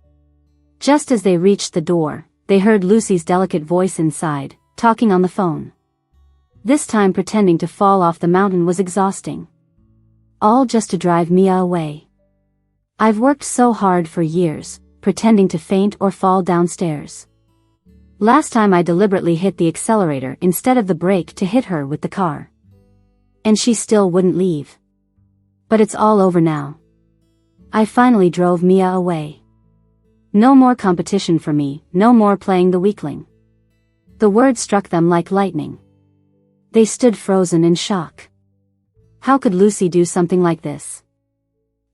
Just as they reached the door, they heard Lucy's delicate voice inside, talking on the phone. This time pretending to fall off the mountain was exhausting. All just to drive Mia away. "I've worked so hard for years, pretending to faint or fall downstairs. Last time I deliberately hit the accelerator instead of the brake to hit her with the car. And she still wouldn't leave. But it's all over now. I finally drove Mia away. No more competition for me, no more playing the weakling." The word struck them like lightning. They stood frozen in shock. How could Lucy do something like this?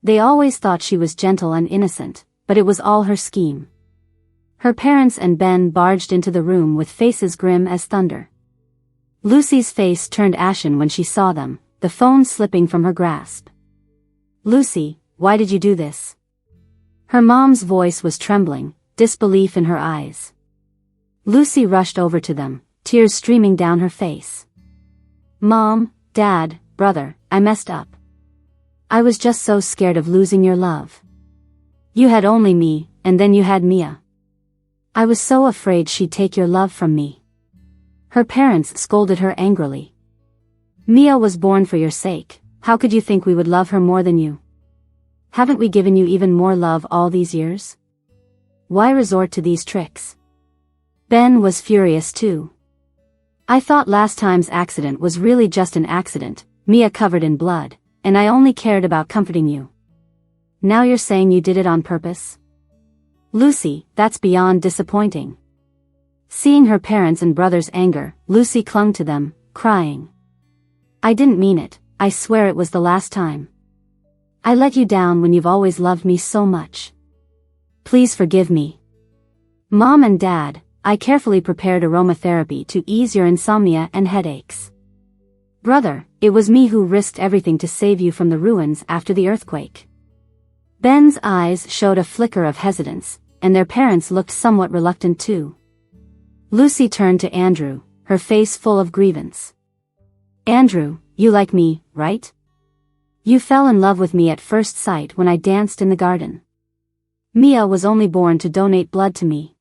They always thought she was gentle and innocent, but it was all her scheme. Her parents and Ben barged into the room with faces grim as thunder. Lucy's face turned ashen when she saw them, the phone slipping from her grasp. "Lucy, why did you do this?" Her mom's voice was trembling, disbelief in her eyes. Lucy rushed over to them, tears streaming down her face. "Mom, Dad, brother, I messed up. I was just so scared of losing your love. You had only me, and then you had Mia. I was so afraid she'd take your love from me." Her parents scolded her angrily. "Mia was born for your sake, how could you think we would love her more than you? Haven't we given you even more love all these years? Why resort to these tricks?" Ben was furious too. "I thought last time's accident was really just an accident, Mia covered in blood, and I only cared about comforting you. Now you're saying you did it on purpose? Lucy, that's beyond disappointing." Seeing her parents' and brother's anger, Lucy clung to them, crying. "I didn't mean it, I swear it was the last time. I let you down when you've always loved me so much. Please forgive me. Mom and Dad, I carefully prepared aromatherapy to ease your insomnia and headaches. Brother, it was me who risked everything to save you from the ruins after the earthquake." Ben's eyes showed a flicker of hesitance, and their parents looked somewhat reluctant too. Lucy turned to Andrew, her face full of grievance. "Andrew, you like me, right? You fell in love with me at first sight when I danced in the garden. Mia was only born to donate blood to me.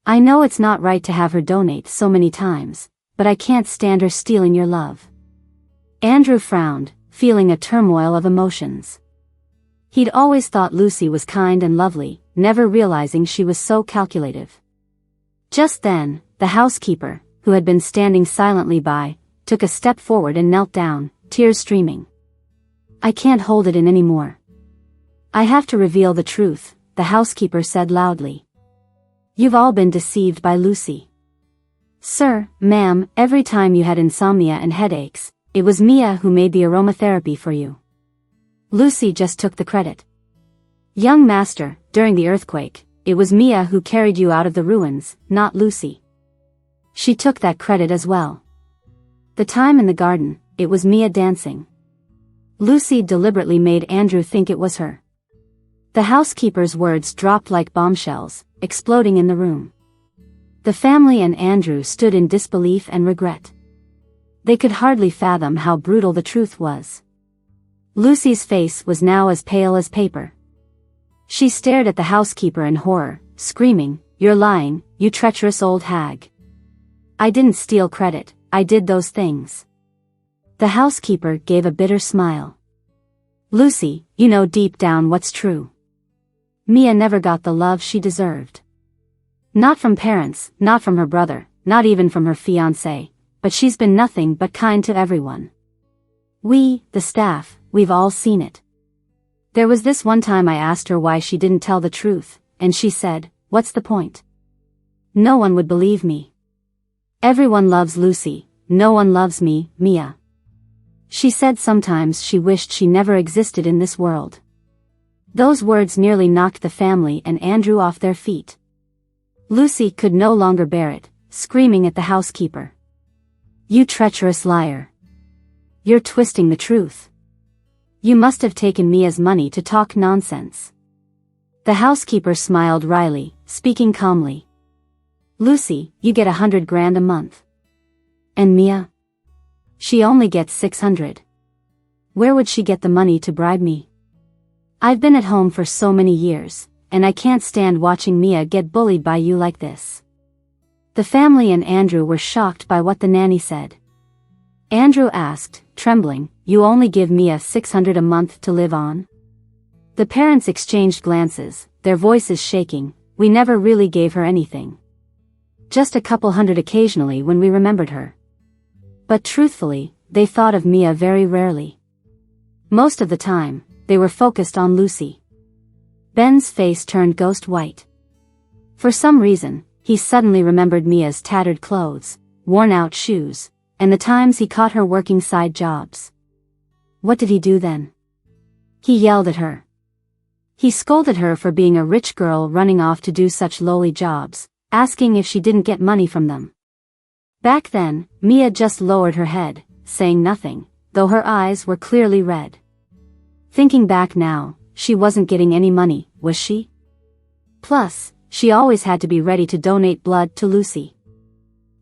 I know it's not right to have her donate so many times, but I can't stand her stealing your love." Andrew frowned, feeling a turmoil of emotions. He'd always thought Lucy was kind and lovely, never realizing she was so calculative. Just then, the housekeeper, who had been standing silently by, took a step forward and knelt down, tears streaming. "I can't hold it in anymore. I have to reveal the truth," the housekeeper said loudly. "You've all been deceived by Lucy. Sir, ma'am, every time you had insomnia and headaches, it was Mia who made the aromatherapy for you. Lucy just took the credit. Young master, during the earthquake, it was Mia who carried you out of the ruins, not Lucy. She took that credit as well. The time in the garden, it was Mia dancing. Lucy deliberately made Andrew think it was her." The housekeeper's words dropped like bombshells, exploding in the room. The family and Andrew stood in disbelief and regret. They could hardly fathom how brutal the truth was. Lucy's face was now as pale as paper. She stared at the housekeeper in horror, screaming, "You're lying, you treacherous old hag. I didn't steal credit, I did those things." The housekeeper gave a bitter smile. "Lucy, you know deep down what's true. Mia never got the love she deserved. Not from parents, not from her brother, not even from her fiancé, but she's been nothing but kind to everyone. We, the staff, we've all seen it. There was this one time I asked her why she didn't tell the truth, and she said, 'What's the point?' No one would believe me. Everyone loves Lucy, no one loves me, Mia. She said sometimes she wished she never existed in this world." Those words nearly knocked the family and Andrew off their feet. Lucy could no longer bear it, screaming at the housekeeper. "You treacherous liar. You're twisting the truth. You must have taken Mia's money to talk nonsense." The housekeeper smiled wryly, speaking calmly. "Lucy, you get 100 grand a month. And Mia? She only gets 600. Where would she get the money to bribe me? I've been at home for so many years, and I can't stand watching Mia get bullied by you like this." The family and Andrew were shocked by what the nanny said. Andrew asked, trembling, "You only give Mia 600 a month to live on?" The parents exchanged glances, their voices shaking. "We never really gave her anything. Just a couple hundred occasionally when we remembered her." But truthfully, they thought of Mia very rarely. Most of the time, they were focused on Lucy. Ben's face turned ghost white. For some reason, he suddenly remembered Mia's tattered clothes, worn-out shoes, and the times he caught her working side jobs. What did he do then? He yelled at her. He scolded her for being a rich girl running off to do such lowly jobs, asking if she didn't get money from them. Back then, Mia just lowered her head, saying nothing, though her eyes were clearly red. Thinking back now, she wasn't getting any money, was she? Plus, she always had to be ready to donate blood to Lucy.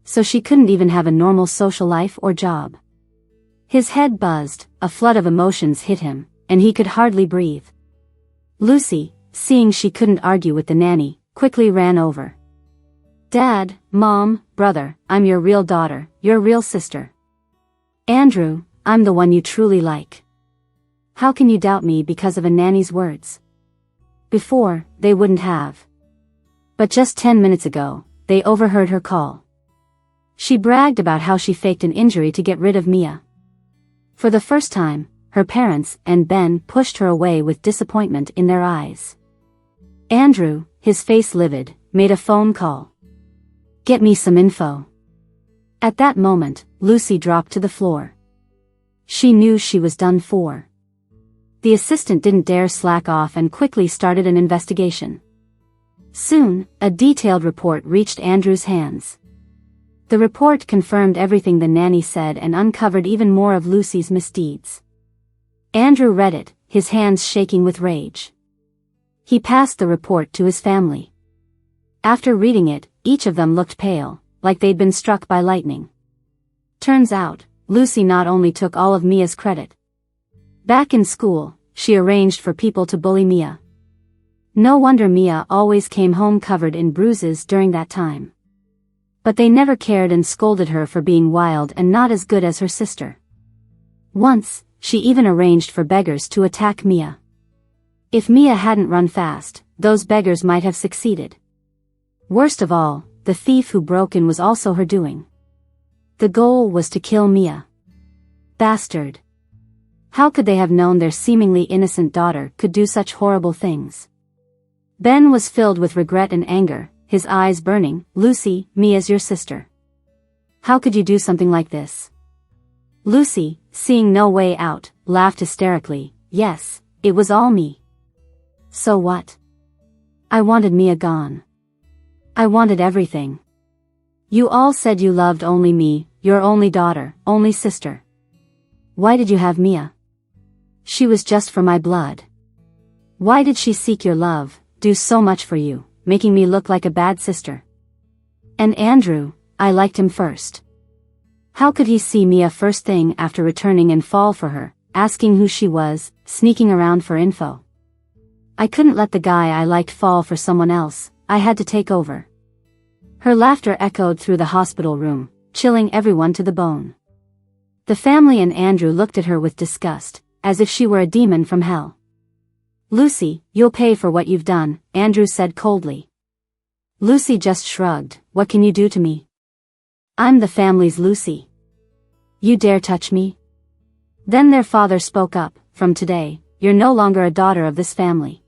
So she couldn't even have a normal social life or job. His head buzzed, a flood of emotions hit him, and he could hardly breathe. Lucy, seeing she couldn't argue with the nanny, quickly ran over. "Dad, Mom, brother, I'm your real daughter, your real sister. Andrew, I'm the one you truly like. How can you doubt me because of a nanny's words?" Before, they wouldn't have. But just 10 minutes ago, they overheard her call. She bragged about how she faked an injury to get rid of Mia. For the first time, her parents and Ben pushed her away with disappointment in their eyes. Andrew, his face livid, made a phone call. "Get me some info." At that moment, Lucy dropped to the floor. She knew she was done for. The assistant didn't dare slack off and quickly started an investigation. Soon, a detailed report reached Andrew's hands. The report confirmed everything the nanny said and uncovered even more of Lucy's misdeeds. Andrew read it, his hands shaking with rage. He passed the report to his family. After reading it, each of them looked pale, like they'd been struck by lightning. Turns out, Lucy not only took all of Mia's credit. Back in school, she arranged for people to bully Mia. No wonder Mia always came home covered in bruises during that time. But they never cared and scolded her for being wild and not as good as her sister. Once, she even arranged for beggars to attack Mia. If Mia hadn't run fast, those beggars might have succeeded. Worst of all, the thief who broke in was also her doing. The goal was to kill Mia. Bastard. How could they have known their seemingly innocent daughter could do such horrible things? Ben was filled with regret and anger, his eyes burning. "Lucy, Mia's your sister. How could you do something like this?" Lucy, seeing no way out, laughed hysterically. "Yes, it was all me. So what? I wanted Mia gone. I wanted everything. You all said you loved only me, your only daughter, only sister. Why did you have Mia? She was just for my blood. Why did she seek your love, do so much for you, making me look like a bad sister?" And Andrew, I liked him first. How could he see Mia first thing after returning and fall for her, asking who she was, sneaking around for info? I couldn't let the guy I liked fall for someone else, I had to take over. Her laughter echoed through the hospital room, chilling everyone to the bone. The family and Andrew looked at her with disgust, as if she were a demon from hell. Lucy, you'll pay for what you've done, Andrew said coldly. Lucy just shrugged, what can you do to me? I'm the family's Lucy. You dare touch me? Then their father spoke up, from today, you're no longer a daughter of this family.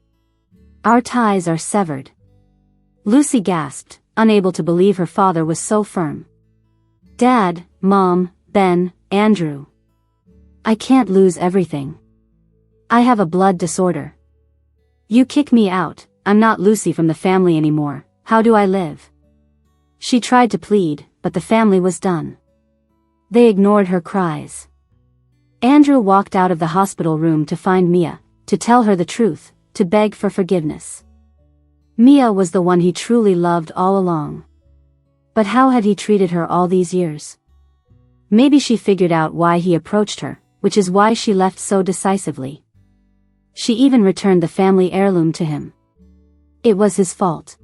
Our ties are severed. Lucy gasped, unable to believe her father was so firm. Dad, Mom, Ben, Andrew. I can't lose everything. I have a blood disorder. You kick me out, I'm not Lucy from the family anymore, how do I live? She tried to plead, but the family was done. They ignored her cries. Andrew walked out of the hospital room to find Mia, to tell her the truth, to beg for forgiveness. Mia was the one he truly loved all along. But how had he treated her all these years? Maybe she figured out why he approached her, which is why she left so decisively. She even returned the family heirloom to him. It was his fault.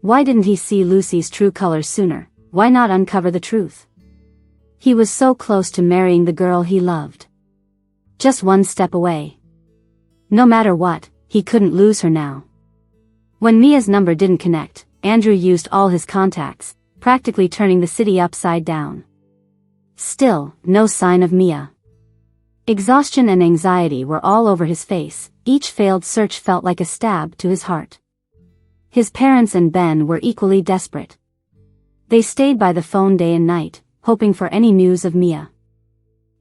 Why didn't he see Lucy's true colors sooner? Why not uncover the truth? He was so close to marrying the girl he loved. Just one step away. No matter what, he couldn't lose her now. When Mia's number didn't connect, Andrew used all his contacts, practically turning the city upside down. Still, no sign of Mia. Exhaustion and anxiety were all over his face, each failed search felt like a stab to his heart. His parents and Ben were equally desperate. They stayed by the phone day and night, hoping for any news of Mia.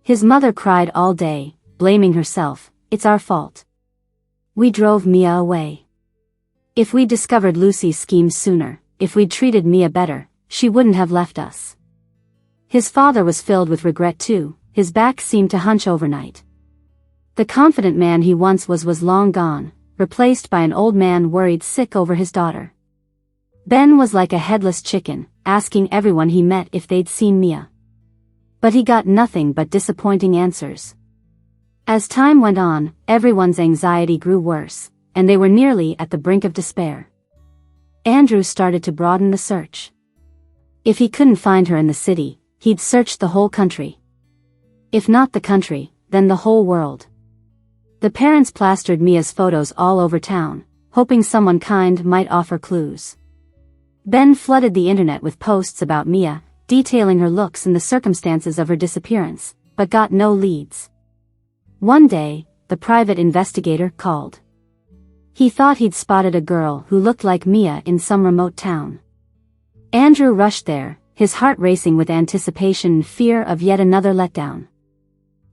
His mother cried all day, blaming herself, it's our fault. We drove Mia away. If we'd discovered Lucy's schemes sooner, if we'd treated Mia better, she wouldn't have left us. His father was filled with regret too, his back seemed to hunch overnight. The confident man he once was long gone, replaced by an old man worried sick over his daughter. Ben was like a headless chicken, asking everyone he met if they'd seen Mia. But he got nothing but disappointing answers. As time went on, everyone's anxiety grew worse, and they were nearly at the brink of despair. Andrew started to broaden the search. If he couldn't find her in the city, he'd search the whole country. If not the country, then the whole world. The parents plastered Mia's photos all over town, hoping someone kind might offer clues. Ben flooded the internet with posts about Mia, detailing her looks and the circumstances of her disappearance, but got no leads. One day, the private investigator called. He thought he'd spotted a girl who looked like Mia in some remote town. Andrew rushed there, his heart racing with anticipation and fear of yet another letdown.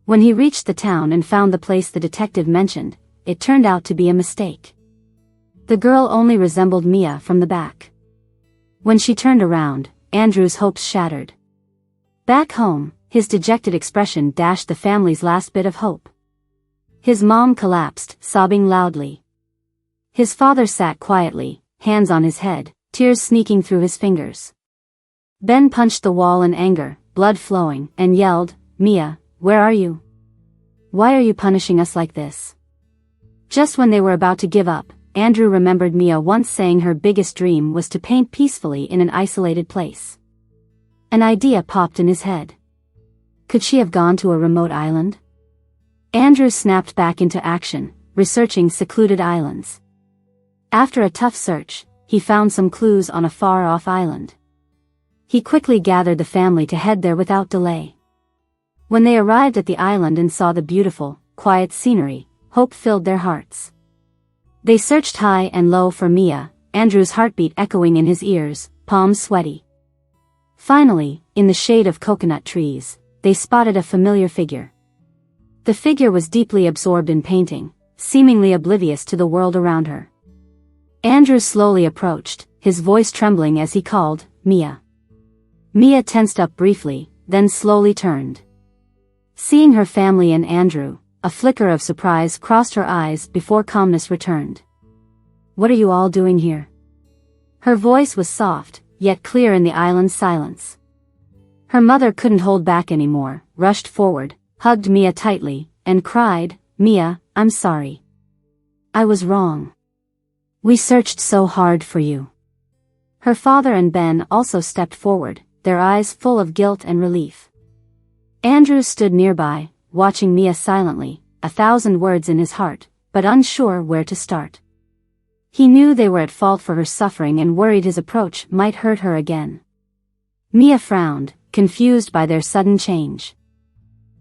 When he reached the town and found the place the detective mentioned, it turned out to be a mistake. The girl only resembled Mia from the back. When she turned around, Andrew's hopes shattered. Back home, his dejected expression dashed the family's last bit of hope. His mom collapsed, sobbing loudly. His father sat quietly, hands on his head, tears sneaking through his fingers. Ben punched the wall in anger, blood flowing, and yelled, Mia, where are you? Why are you punishing us like this? Just when they were about to give up, Andrew remembered Mia once saying her biggest dream was to paint peacefully in an isolated place. An idea popped in his head. Could she have gone to a remote island? Andrew snapped back into action, researching secluded islands. After a tough search, he found some clues on a far-off island. He quickly gathered the family to head there without delay. When they arrived at the island and saw the beautiful, quiet scenery, hope filled their hearts. They searched high and low for Mia, Andrew's heartbeat echoing in his ears, palms sweaty. Finally, in the shade of coconut trees, they spotted a familiar figure. The figure was deeply absorbed in painting, seemingly oblivious to the world around her. Andrew slowly approached, his voice trembling as he called, Mia. Mia tensed up briefly, then slowly turned. Seeing her family and Andrew, a flicker of surprise crossed her eyes before calmness returned. What are you all doing here? Her voice was soft, yet clear in the island's silence. Her mother couldn't hold back anymore, rushed forward, hugged Mia tightly, and cried, "Mia, I'm sorry. I was wrong. We searched so hard for you." Her father and Ben also stepped forward, their eyes full of guilt and relief. Andrew stood nearby, watching Mia silently, 1,000 words in his heart, but unsure where to start. He knew they were at fault for her suffering and worried his approach might hurt her again. Mia frowned, confused by their sudden change.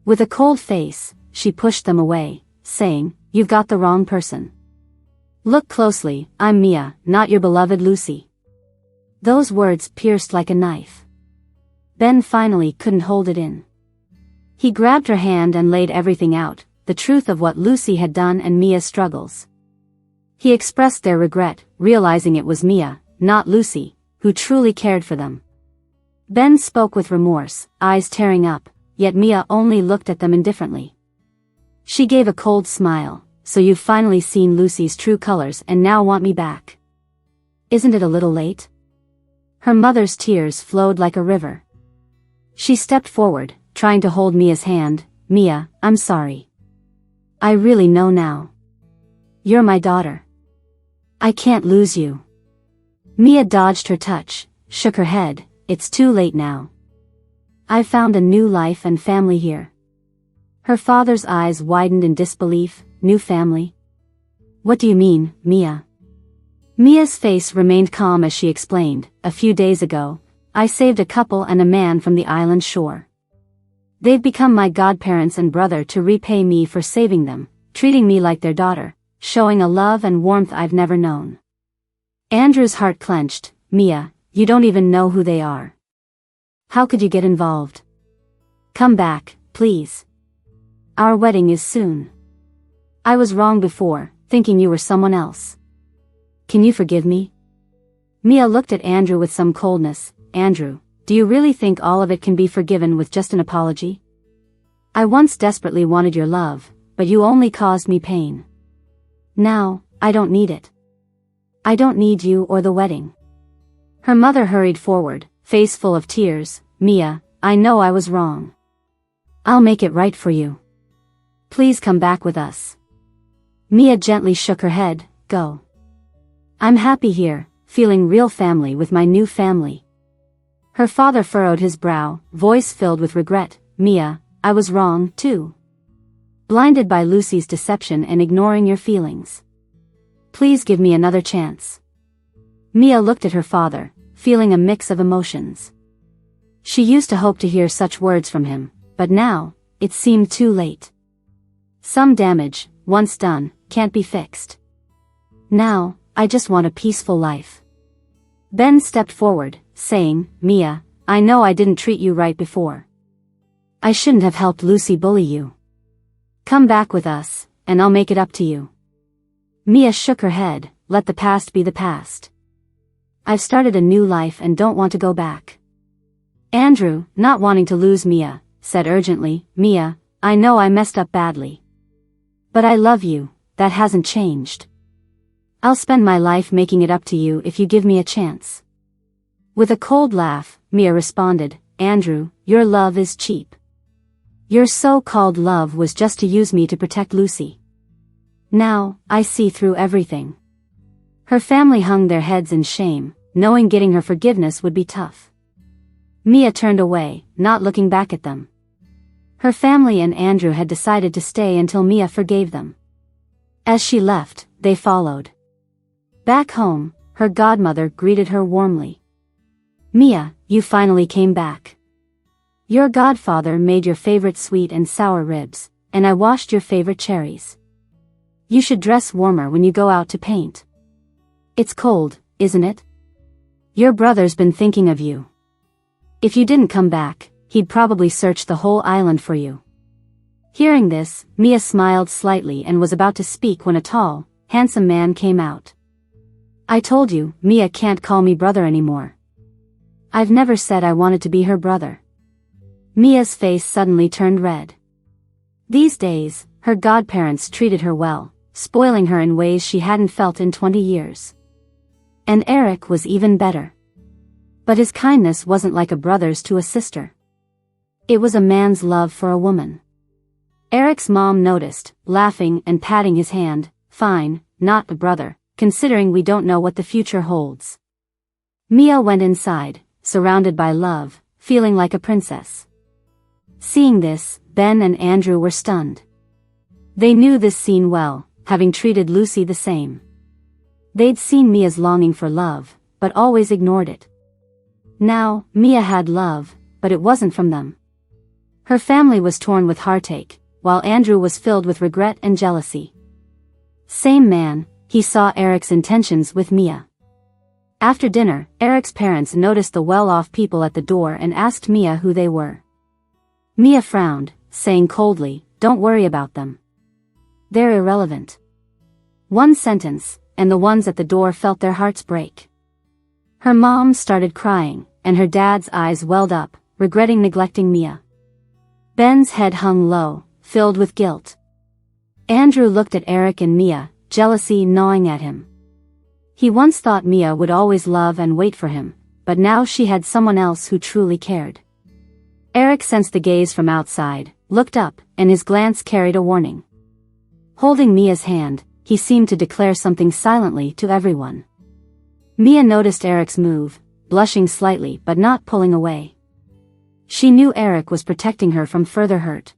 With a cold face, she pushed them away, saying, "You've got the wrong person. Look closely, I'm Mia, not your beloved Lucy." Those words pierced like a knife. Ben finally couldn't hold it in. He grabbed her hand and laid everything out, the truth of what Lucy had done and Mia's struggles. He expressed their regret, realizing it was Mia, not Lucy, who truly cared for them. Ben spoke with remorse, eyes tearing up, yet Mia only looked at them indifferently. She gave a cold smile. "So you've finally seen Lucy's true colors and now want me back? Isn't it a little late?" Her mother's tears flowed like a river. She stepped forward, trying to hold Mia's hand. "Mia, I'm sorry. I really know now. You're my daughter. I can't lose you." Mia dodged her touch, shook her head. "It's too late now. I've found a new life and family here." Her father's eyes widened in disbelief. "New family? What do you mean, Mia?" Mia's face remained calm as she explained, "A few days ago, I saved a couple and a man from the island shore. They've become my godparents and brother to repay me for saving them, treating me like their daughter, showing a love and warmth I've never known." Andrew's heart clenched. "Mia, you don't even know who they are. How could you get involved? Come back, please. Our wedding is soon. I was wrong before, thinking you were someone else. Can you forgive me?" Mia looked at Andrew with some coldness. "Andrew, do you really think all of it can be forgiven with just an apology? I once desperately wanted your love, but you only caused me pain. Now, I don't need it. I don't need you or the wedding." Her mother hurried forward, face full of tears. "Mia, I know I was wrong. I'll make it right for you. Please come back with us." Mia gently shook her head. "Go. I'm happy here, feeling real family with my new family." Her father furrowed his brow, voice filled with regret. "Mia, I was wrong, too. Blinded by Lucy's deception and ignoring your feelings. Please give me another chance." Mia looked at her father, feeling a mix of emotions. She used to hope to hear such words from him, but now, it seemed too late. Some damage, once done, can't be fixed. Now, I just want a peaceful life. Ben stepped forward, saying, "Mia, I know I didn't treat you right before. I shouldn't have helped Lucy bully you. Come back with us, and I'll make it up to you." Mia shook her head. "Let the past be the past. I've started a new life and don't want to go back." Andrew, not wanting to lose Mia, said urgently, "Mia, I know I messed up badly. But I love you, that hasn't changed. I'll spend my life making it up to you if you give me a chance." With a cold laugh, Mia responded, "Andrew, your love is cheap. Your so-called love was just to use me to protect Lucy. Now, I see through everything." Her family hung their heads in shame, knowing getting her forgiveness would be tough. Mia turned away, not looking back at them. Her family and Andrew had decided to stay until Mia forgave them. As she left, they followed. Back home, her godmother greeted her warmly. "Mia, you finally came back. Your godfather made your favorite sweet and sour ribs, and I washed your favorite cherries. You should dress warmer when you go out to paint. It's cold, isn't it? Your brother's been thinking of you. If you didn't come back, he'd probably search the whole island for you." Hearing this, Mia smiled slightly and was about to speak when a tall, handsome man came out. "I told you, Mia can't call me brother anymore. I've never said I wanted to be her brother." Mia's face suddenly turned red. These days, her godparents treated her well, spoiling her in ways she hadn't felt in 20 years. And Eric was even better. But his kindness wasn't like a brother's to a sister. It was a man's love for a woman. Eric's mom noticed, laughing and patting his hand. Fine, not a brother, considering we don't know what the future holds. Mia went inside, surrounded by love, feeling like a princess. Seeing this, Ben and Andrew were stunned. They knew this scene well, having treated Lucy the same. They'd seen Mia's longing for love, but always ignored it. Now, Mia had love, but it wasn't from them. Her family was torn with heartache, while Andrew was filled with regret and jealousy. Same man, he saw Eric's intentions with Mia. After dinner, Eric's parents noticed the well-off people at the door and asked Mia who they were. Mia frowned, saying coldly, "Don't worry about them. They're irrelevant." One sentence, and the ones at the door felt their hearts break. Her mom started crying, and her dad's eyes welled up, regretting neglecting Mia. Ben's head hung low, filled with guilt. Andrew looked at Eric and Mia, jealousy gnawing at him. He once thought Mia would always love and wait for him, but now she had someone else who truly cared. Eric sensed the gaze from outside, looked up, and his glance carried a warning. Holding Mia's hand, he seemed to declare something silently to everyone. Mia noticed Eric's move, blushing slightly but not pulling away. She knew Eric was protecting her from further hurt.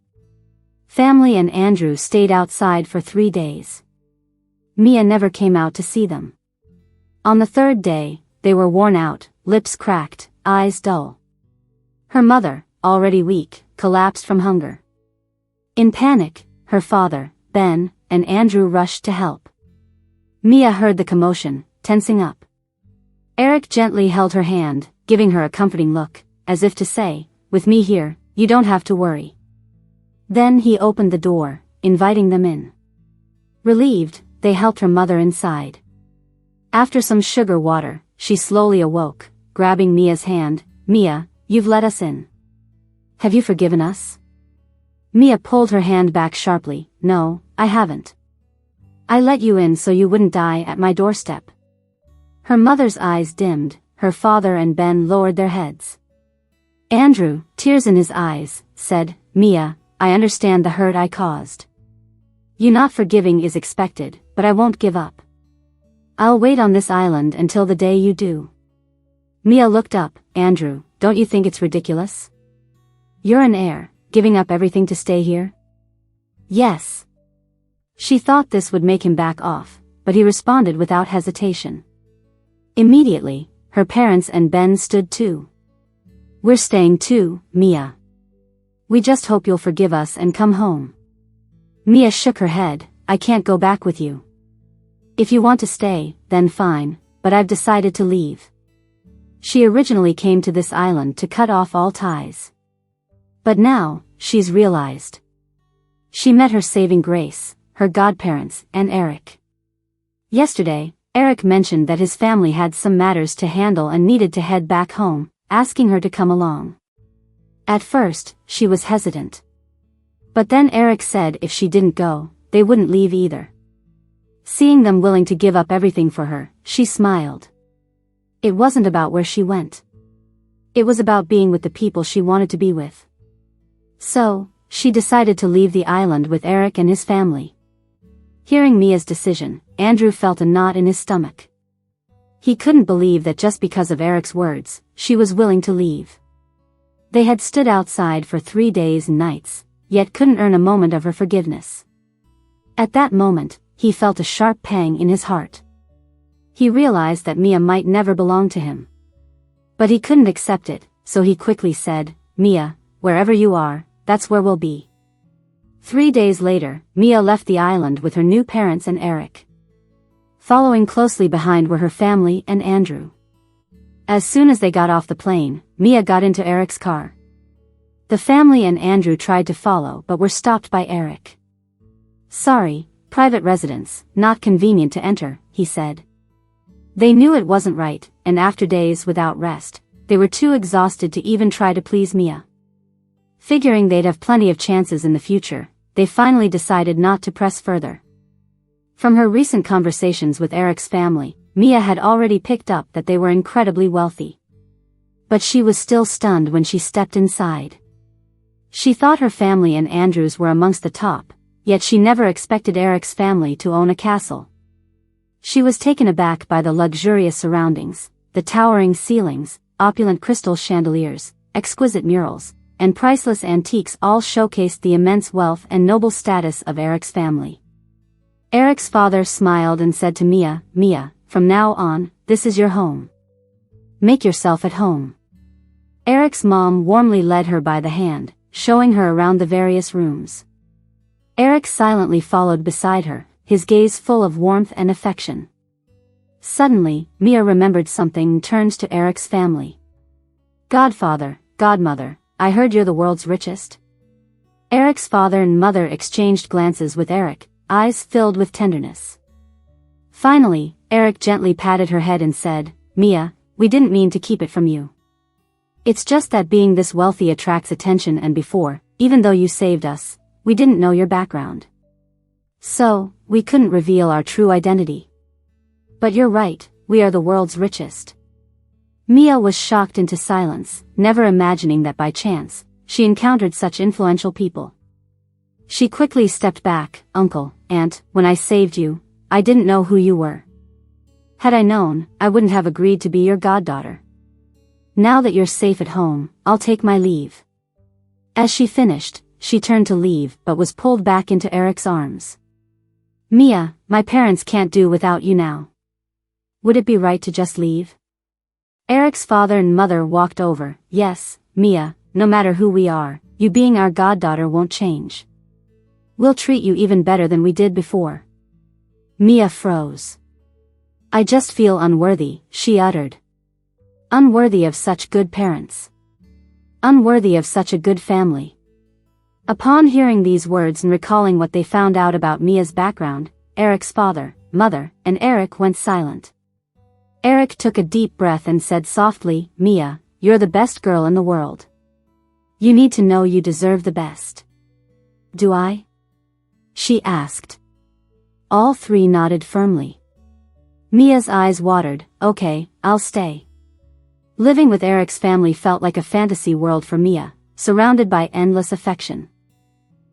Family and Andrew stayed outside for 3 days. Mia never came out to see them. On the third day, they were worn out, lips cracked, eyes dull. Her mother, already weak, collapsed from hunger. In panic, her father, Ben, and Andrew rushed to help. Mia heard the commotion, tensing up. Eric gently held her hand, giving her a comforting look, as if to say, "With me here, you don't have to worry." Then he opened the door, inviting them in. Relieved, they helped her mother inside. After some sugar water, she slowly awoke, grabbing Mia's hand. "Mia, you've let us in. Have you forgiven us?" Mia pulled her hand back sharply. "No, I haven't. I let you in so you wouldn't die at my doorstep." Her mother's eyes dimmed, her father and Ben lowered their heads. Andrew, tears in his eyes, said, "Mia, I understand the hurt I caused. You not forgiving is expected, but I won't give up. I'll wait on this island until the day you do." Mia looked up. "Andrew, don't you think it's ridiculous? You're an heir, giving up everything to stay here?" "Yes." She thought this would make him back off, but he responded without hesitation. Immediately, her parents and Ben stood too. "We're staying too, Mia. We just hope you'll forgive us and come home." Mia shook her head. "I can't go back with you. If you want to stay, then fine, but I've decided to leave." She originally came to this island to cut off all ties. But now, she's realized. She met her saving grace, her godparents, and Eric. Yesterday, Eric mentioned that his family had some matters to handle and needed to head back home, asking her to come along. At first, she was hesitant. But then Eric said if she didn't go, they wouldn't leave either. Seeing them willing to give up everything for her, she smiled. It wasn't about where she went. It was about being with the people she wanted to be with. So, she decided to leave the island with Eric and his family. Hearing Mia's decision, Andrew felt a knot in his stomach. He couldn't believe that just because of Eric's words, she was willing to leave. They had stood outside for 3 days and nights, yet couldn't earn a moment of her forgiveness. At that moment, he felt a sharp pang in his heart. He realized that Mia might never belong to him. But he couldn't accept it, so he quickly said, "Mia, wherever you are, that's where we'll be." 3 days later, Mia left the island with her new parents and Eric. Following closely behind were her family and Andrew. As soon as they got off the plane, Mia got into Eric's car. The family and Andrew tried to follow but were stopped by Eric. "Sorry, private residence, not convenient to enter," he said. They knew it wasn't right, and after days without rest, they were too exhausted to even try to please Mia. Figuring they'd have plenty of chances in the future, they finally decided not to press further. From her recent conversations with Eric's family, Mia had already picked up that they were incredibly wealthy. but she was still stunned when she stepped inside. She thought her family and Andrew's were amongst the top, yet she never expected Eric's family to own a castle. She was taken aback by the luxurious surroundings, the towering ceilings, opulent crystal chandeliers, exquisite murals, and priceless antiques all showcased the immense wealth and noble status of Eric's family. Eric's father smiled and said to Mia, "Mia, from now on, this is your home. Make yourself at home." Eric's mom warmly led her by the hand, showing her around the various rooms. Eric silently followed beside her, his gaze full of warmth and affection. Suddenly, Mia remembered something and turned to Eric's family. "Godfather, godmother, I heard you're the world's richest." Eric's father and mother exchanged glances with Eric, eyes filled with tenderness. Finally, Eric gently patted her head and said, "Mia, we didn't mean to keep it from you. It's just that being this wealthy attracts attention, and before, even though you saved us, we didn't know your background. So, we couldn't reveal our true identity. But you're right, we are the world's richest." Mia was shocked into silence, never imagining that by chance, she encountered such influential people. She quickly stepped back. "Uncle, Aunt, when I saved you, I didn't know who you were. Had I known, I wouldn't have agreed to be your goddaughter. Now that you're safe at home, I'll take my leave." As she finished, she turned to leave but was pulled back into Eric's arms. "Mia, my parents can't do without you now. Would it be right to just leave?" Eric's father and mother walked over. "Yes, Mia, no matter who we are, you being our goddaughter won't change. We'll treat you even better than we did before." Mia froze. "I just feel unworthy," she uttered. "Unworthy of such good parents. Unworthy of such a good family." Upon hearing these words and recalling what they found out about Mia's background, Eric's father, mother, and Eric went silent. Eric took a deep breath and said softly, "Mia, you're the best girl in the world. You need to know you deserve the best." "Do I?" she asked. All three nodded firmly. Mia's eyes watered. "Okay, I'll stay." Living with Eric's family felt like a fantasy world for Mia, surrounded by endless affection.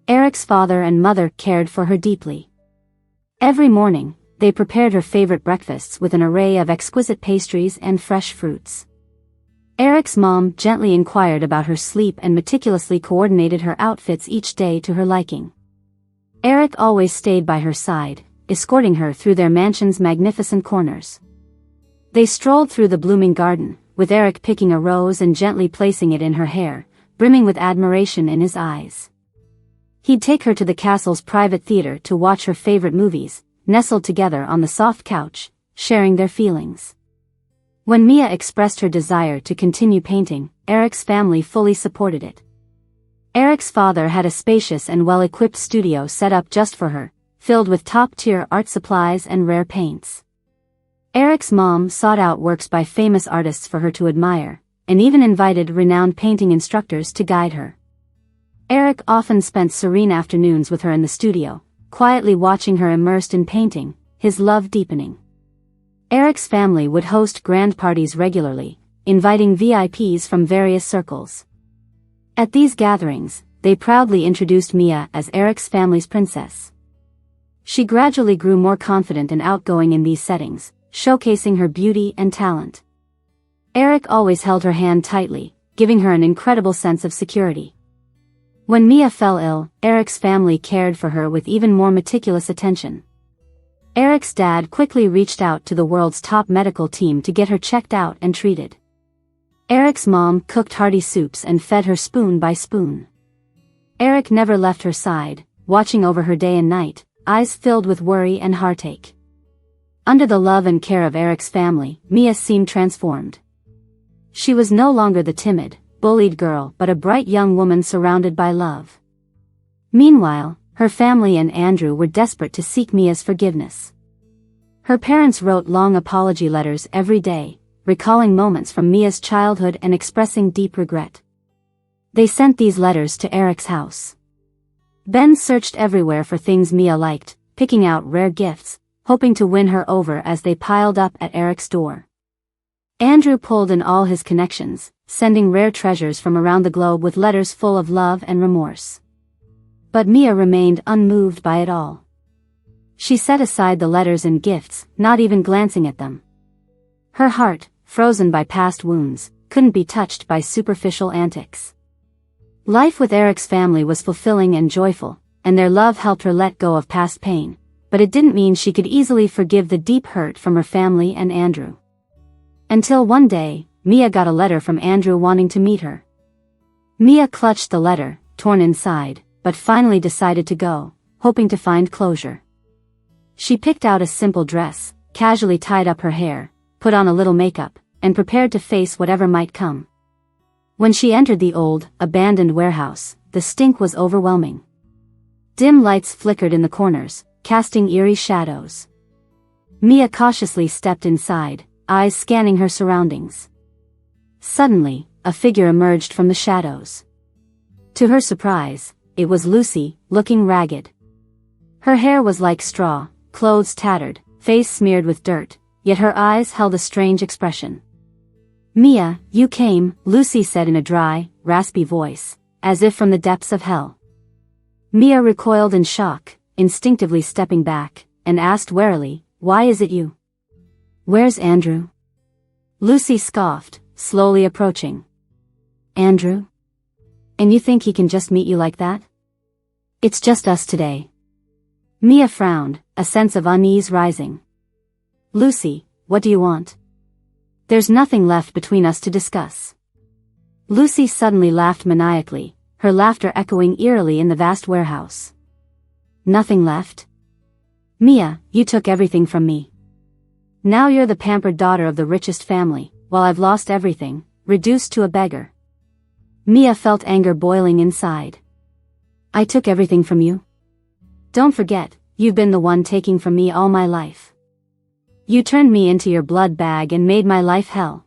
Eric's father and mother cared for her deeply. Every morning, they prepared her favorite breakfasts with an array of exquisite pastries and fresh fruits. Eric's mom gently inquired about her sleep and meticulously coordinated her outfits each day to her liking. Eric always stayed by her side, escorting her through their mansion's magnificent corners. They strolled through the blooming garden, with Eric picking a rose and gently placing it in her hair, brimming with admiration in his eyes. He'd take her to the castle's private theater to watch her favorite movies, nestled together on the soft couch, sharing their feelings. When Mia expressed her desire to continue painting, Eric's family fully supported it. Eric's father had a spacious and well-equipped studio set up just for her, filled with top-tier art supplies and rare paints. Eric's mom sought out works by famous artists for her to admire, and even invited renowned painting instructors to guide her. Eric often spent serene afternoons with her in the studio, quietly watching her immersed in painting, his love deepening. Eric's family would host grand parties regularly, inviting VIPs from various circles. At these gatherings, they proudly introduced Mia as Eric's family's princess. She gradually grew more confident and outgoing in these settings, showcasing her beauty and talent. Eric always held her hand tightly, giving her an incredible sense of security. When Mia fell ill, Eric's family cared for her with even more meticulous attention. Eric's dad quickly reached out to the world's top medical team to get her checked out and treated. Eric's mom cooked hearty soups and fed her spoon by spoon. Eric never left her side, watching over her day and night, eyes filled with worry and heartache. Under the love and care of Eric's family, Mia seemed transformed. She was no longer the timid, bullied girl but a bright young woman surrounded by love. Meanwhile, her family and Andrew were desperate to seek Mia's forgiveness. Her parents wrote long apology letters every day, recalling moments from Mia's childhood and expressing deep regret. They sent these letters to Eric's house. Ben searched everywhere for things Mia liked, picking out rare gifts, hoping to win her over as they piled up at Eric's door. Andrew pulled in all his connections, sending rare treasures from around the globe with letters full of love and remorse. But Mia remained unmoved by it all. She set aside the letters and gifts, not even glancing at them. Her heart, frozen by past wounds, couldn't be touched by superficial antics. Life with Eric's family was fulfilling and joyful, and their love helped her let go of past pain, but it didn't mean she could easily forgive the deep hurt from her family and Andrew. Until one day, Mia got a letter from Andrew wanting to meet her. Mia clutched the letter, torn inside, but finally decided to go, hoping to find closure. She picked out a simple dress, casually tied up her hair, put on a little makeup, and prepared to face whatever might come. When she entered the old, abandoned warehouse, the stink was overwhelming. Dim lights flickered in the corners, casting eerie shadows. Mia cautiously stepped inside, eyes scanning her surroundings. Suddenly, a figure emerged from the shadows. To her surprise, it was Lucy, looking ragged. Her hair was like straw, clothes tattered, face smeared with dirt, yet her eyes held a strange expression. "Mia, you came," Lucy said in a dry, raspy voice, as if from the depths of hell. Mia recoiled in shock, instinctively stepping back, and asked warily, "Why is it you?" "Where's Andrew?" Lucy scoffed, slowly approaching. "Andrew? And you think he can just meet you like that? It's just us today." Mia frowned, a sense of unease rising. "Lucy, what do you want?" "There's nothing left between us to discuss." Lucy suddenly laughed maniacally, her laughter echoing eerily in the vast warehouse. "Nothing left? Mia, you took everything from me. Now you're the pampered daughter of the richest family, while I've lost everything, reduced to a beggar." Mia felt anger boiling inside. "I took everything from you? Don't forget, you've been the one taking from me all my life. You turned me into your blood bag and made my life hell."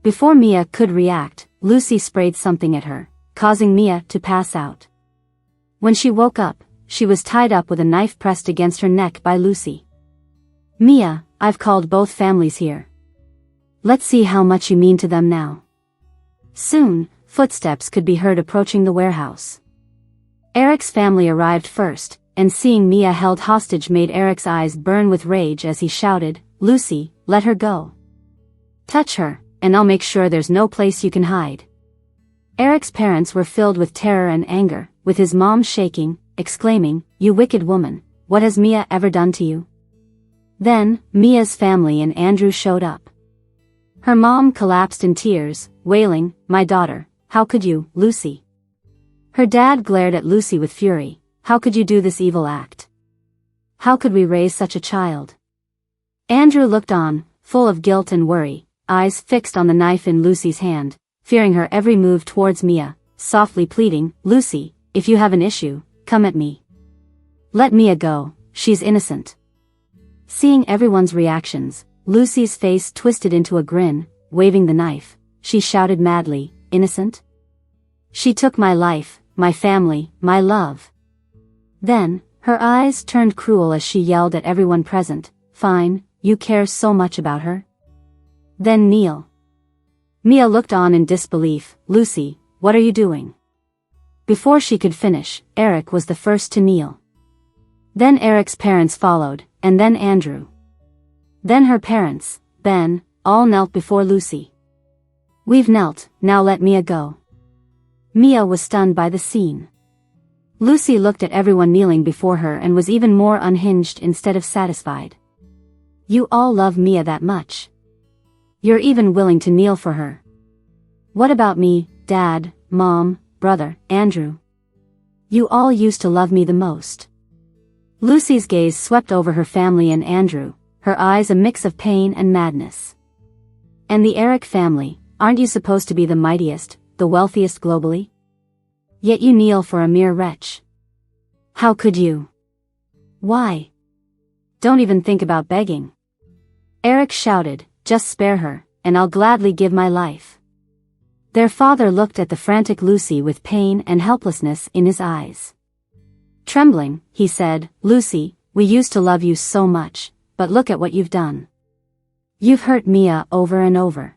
Before Mia could react, Lucy sprayed something at her, causing Mia to pass out. When she woke up, she was tied up with a knife pressed against her neck by Lucy. "Mia, I've called both families here. Let's see how much you mean to them now." Soon, footsteps could be heard approaching the warehouse. Eric's family arrived first, and seeing Mia held hostage made Eric's eyes burn with rage as he shouted, "Lucy, let her go. Touch her, and I'll make sure there's no place you can hide." Eric's parents were filled with terror and anger, with his mom shaking, exclaiming, "You wicked woman, what has Mia ever done to you?" Then, Mia's family and Andrew showed up. Her mom collapsed in tears, wailing, "My daughter, how could you, Lucy?" Her dad glared at Lucy with fury. "How could you do this evil act? How could we raise such a child?" Andrew looked on, full of guilt and worry, eyes fixed on the knife in Lucy's hand, fearing her every move towards Mia, softly pleading, "Lucy, if you have an issue, come at me. Let Mia go, she's innocent." Seeing everyone's reactions, Lucy's face twisted into a grin, waving the knife. She shouted madly, "Innocent? She took my life, my family, my love." Then, her eyes turned cruel as she yelled at everyone present, "Fine, you care so much about her? Then kneel." Mia looked on in disbelief. "Lucy, what are you doing?" Before she could finish, Eric was the first to kneel. Then Eric's parents followed, and then Andrew. Then her parents, Ben, all knelt before Lucy. "We've knelt, now let Mia go." Mia was stunned by the scene. Lucy looked at everyone kneeling before her and was even more unhinged instead of satisfied. "You all love Mia that much? You're even willing to kneel for her. What about me, Dad, Mom, brother, Andrew? You all used to love me the most." Lucy's gaze swept over her family and Andrew, her eyes a mix of pain and madness. "And the Eric family, aren't you supposed to be the mightiest, the wealthiest globally? Yet you kneel for a mere wretch. How could you? Why? Don't even think about begging." Eric shouted, "Just spare her, and I'll gladly give my life." Their father looked at the frantic Lucy with pain and helplessness in his eyes. Trembling, he said, "Lucy, we used to love you so much, but look at what you've done. You've hurt Mia over and over.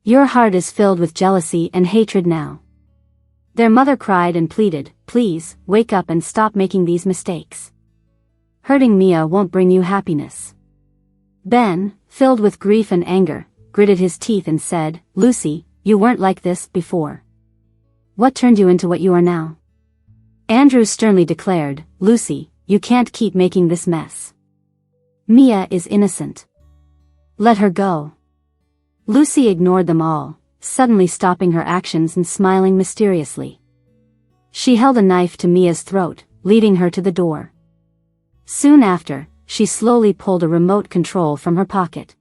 Your heart is filled with jealousy and hatred now. Their mother cried and pleaded, please, wake up and stop making these mistakes. Hurting Mia won't bring you happiness. Ben, filled with grief and anger, gritted his teeth and said, Lucy, you weren't like this before. What turned you into what you are now? Andrew sternly declared, Lucy, you can't keep making this mess. Mia is innocent. Let her go. Lucy ignored them all, suddenly stopping her actions and smiling mysteriously. She held a knife to Mia's throat, leading her to the door. Soon after, she slowly pulled a remote control from her pocket.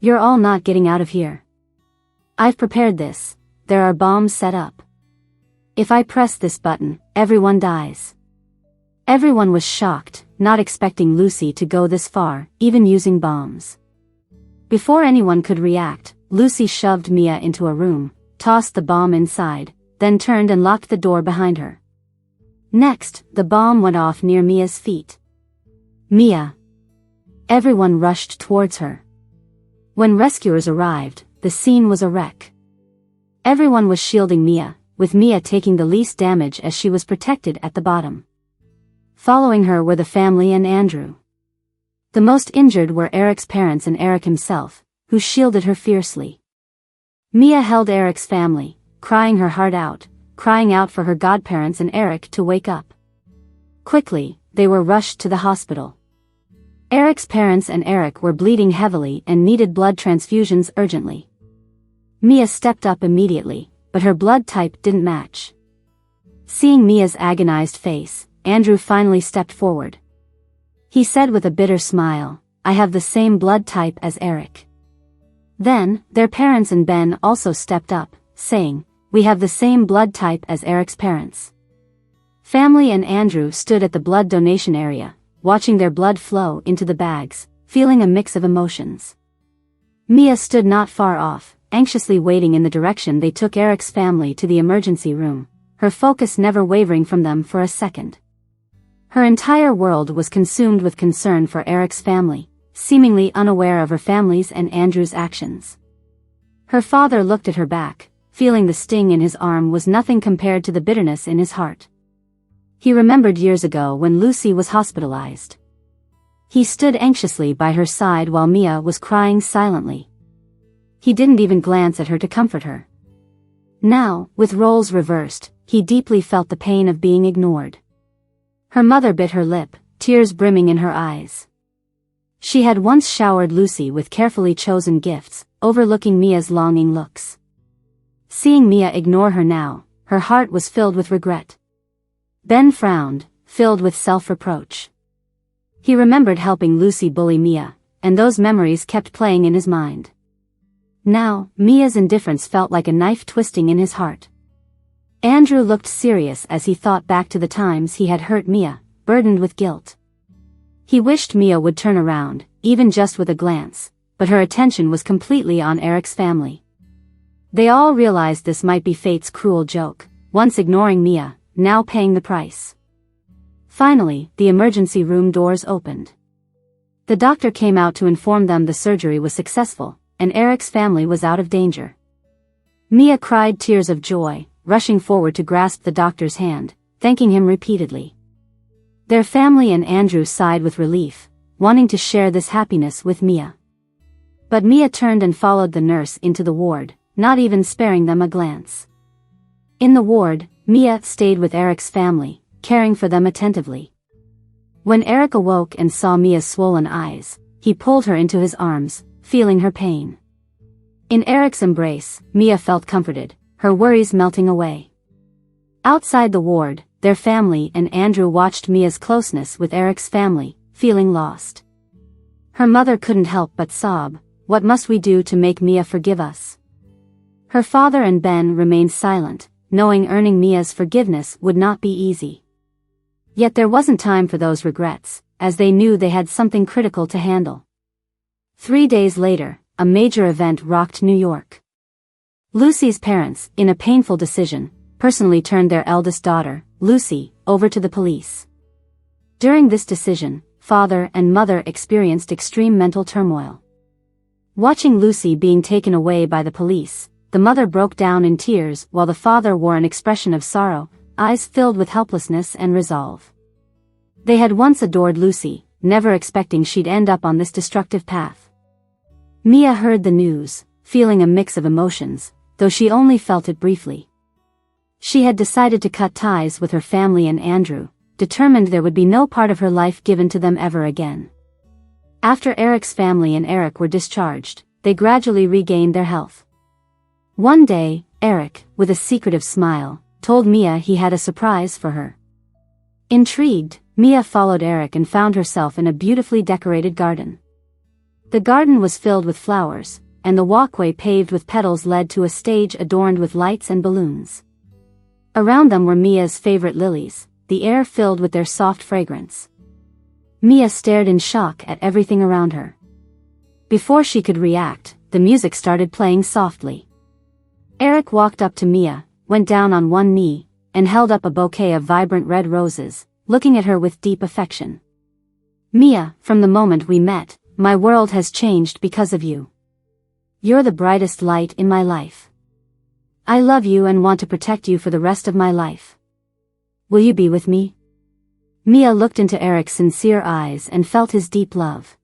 You're all not getting out of here. I've prepared this, there are bombs set up. If I press this button, everyone dies. Everyone was shocked, not expecting Lucy to go this far, even using bombs. Before anyone could react, Lucy shoved Mia into a room, tossed the bomb inside, then turned and locked the door behind her. Next, the bomb went off near Mia's feet. Mia. Everyone rushed towards her. When rescuers arrived, the scene was a wreck. Everyone was shielding Mia, with Mia taking the least damage as she was protected at the bottom. Following her were the family and Andrew. The most injured were Eric's parents and Eric himself, who shielded her fiercely. Mia held Eric's family, crying her heart out, crying out for her godparents and Eric to wake up. Quickly, they were rushed to the hospital. Eric's parents and Eric were bleeding heavily and needed blood transfusions urgently. Mia stepped up immediately, but her blood type didn't match. Seeing Mia's agonized face, Andrew finally stepped forward. He said with a bitter smile, I have the same blood type as Eric. Then, their parents and Ben also stepped up, saying, we have the same blood type as Eric's parents. Family and Andrew stood at the blood donation area, watching their blood flow into the bags, feeling a mix of emotions. Mia stood not far off, anxiously waiting in the direction they took Eric's family to the emergency room, her focus never wavering from them for a second. Her entire world was consumed with concern for Eric's family, seemingly unaware of her family's and Andrew's actions. Her father looked at her back, feeling the sting in his arm was nothing compared to the bitterness in his heart. He remembered years ago when Lucy was hospitalized. He stood anxiously by her side while Mia was crying silently. He didn't even glance at her to comfort her. Now, with roles reversed, he deeply felt the pain of being ignored. Her mother bit her lip, tears brimming in her eyes. She had once showered Lucy with carefully chosen gifts, overlooking Mia's longing looks. Seeing Mia ignore her now, her heart was filled with regret. Ben frowned, filled with self-reproach. He remembered helping Lucy bully Mia, and those memories kept playing in his mind. Now, Mia's indifference felt like a knife twisting in his heart. Andrew looked serious as he thought back to the times he had hurt Mia, burdened with guilt. He wished Mia would turn around, even just with a glance, but her attention was completely on Eric's family. They all realized this might be fate's cruel joke, once ignoring Mia, now paying the price. Finally, the emergency room doors opened. The doctor came out to inform them the surgery was successful, and Eric's family was out of danger. Mia cried tears of joy, rushing forward to grasp the doctor's hand, thanking him repeatedly. Their family and Andrew sighed with relief, wanting to share this happiness with Mia. But Mia turned and followed the nurse into the ward, not even sparing them a glance. In the ward, Mia stayed with Eric's family, caring for them attentively. When Eric awoke and saw Mia's swollen eyes, he pulled her into his arms, feeling her pain. In Eric's embrace, Mia felt comforted, her worries melting away. Outside the ward, their family and Andrew watched Mia's closeness with Eric's family, feeling lost. Her mother couldn't help but sob, what must we do to make Mia forgive us? Her father and Ben remained silent, knowing earning Mia's forgiveness would not be easy. Yet there wasn't time for those regrets, as they knew they had something critical to handle. 3 days later, a major event rocked New York. Lucy's parents, in a painful decision, personally turned their eldest daughter, Lucy, over to the police. During this decision, father and mother experienced extreme mental turmoil. Watching Lucy being taken away by the police, the mother broke down in tears while the father wore an expression of sorrow, eyes filled with helplessness and resolve. They had once adored Lucy, never expecting she'd end up on this destructive path. Mia heard the news, feeling a mix of emotions, though she only felt it briefly. She had decided to cut ties with her family and Andrew, determined there would be no part of her life given to them ever again. After Eric's family and Eric were discharged, they gradually regained their health. One day, Eric, with a secretive smile, told Mia he had a surprise for her. Intrigued, Mia followed Eric and found herself in a beautifully decorated garden. The garden was filled with flowers, and the walkway paved with petals led to a stage adorned with lights and balloons. Around them were Mia's favorite lilies, the air filled with their soft fragrance. Mia stared in shock at everything around her. Before she could react, the music started playing softly. Eric walked up to Mia, went down on one knee, and held up a bouquet of vibrant red roses, looking at her with deep affection. Mia, from the moment we met, my world has changed because of you. You're the brightest light in my life. I love you and want to protect you for the rest of my life. Will you be with me? Mia looked into Eric's sincere eyes and felt his deep love.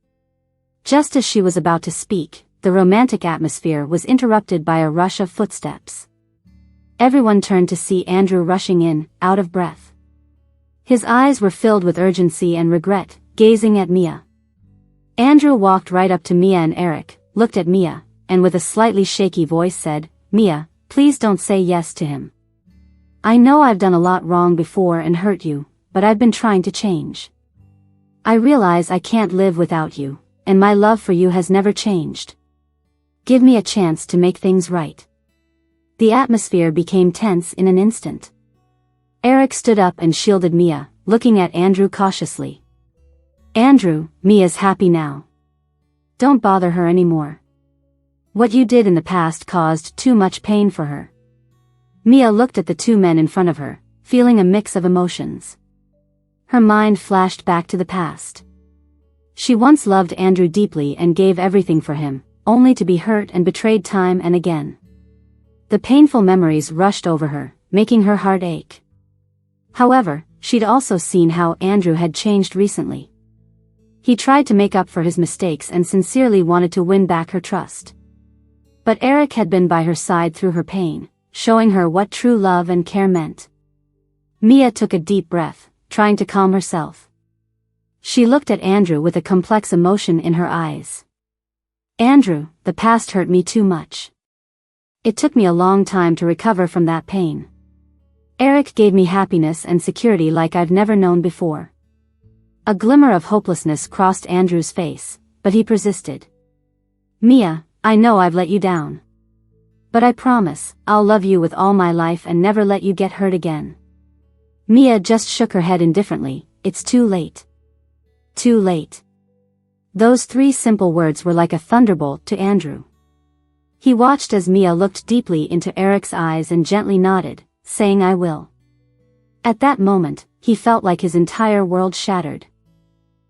Just as she was about to speak, the romantic atmosphere was interrupted by a rush of footsteps. Everyone turned to see Andrew rushing in, out of breath. His eyes were filled with urgency and regret, gazing at Mia. Andrew walked right up to Mia and Eric, looked at Mia, and with a slightly shaky voice said, "Mia, please don't say yes to him. I know I've done a lot wrong before and hurt you, but I've been trying to change. I realize I can't live without you, and my love for you has never changed. Give me a chance to make things right." The atmosphere became tense in an instant. Eric stood up and shielded Mia, looking at Andrew cautiously. "Andrew, Mia's happy now. Don't bother her anymore. What you did in the past caused too much pain for her." Mia looked at the two men in front of her, feeling a mix of emotions. Her mind flashed back to the past. She once loved Andrew deeply and gave everything for him, only to be hurt and betrayed time and again. The painful memories rushed over her, making her heart ache. However, she'd also seen how Andrew had changed recently. He tried to make up for his mistakes and sincerely wanted to win back her trust. But Eric had been by her side through her pain, showing her what true love and care meant. Mia took a deep breath, trying to calm herself. She looked at Andrew with a complex emotion in her eyes. "Andrew, the past hurt me too much. It took me a long time to recover from that pain. Eric gave me happiness and security like I've never known before." A glimmer of hopelessness crossed Andrew's face, but he persisted. "Mia, I know I've let you down. But I promise, I'll love you with all my life and never let you get hurt again." Mia just shook her head indifferently. "It's too late. Too late." Those three simple words were like a thunderbolt to Andrew. He watched as Mia looked deeply into Eric's eyes and gently nodded, saying "I will." At that moment, he felt like his entire world shattered.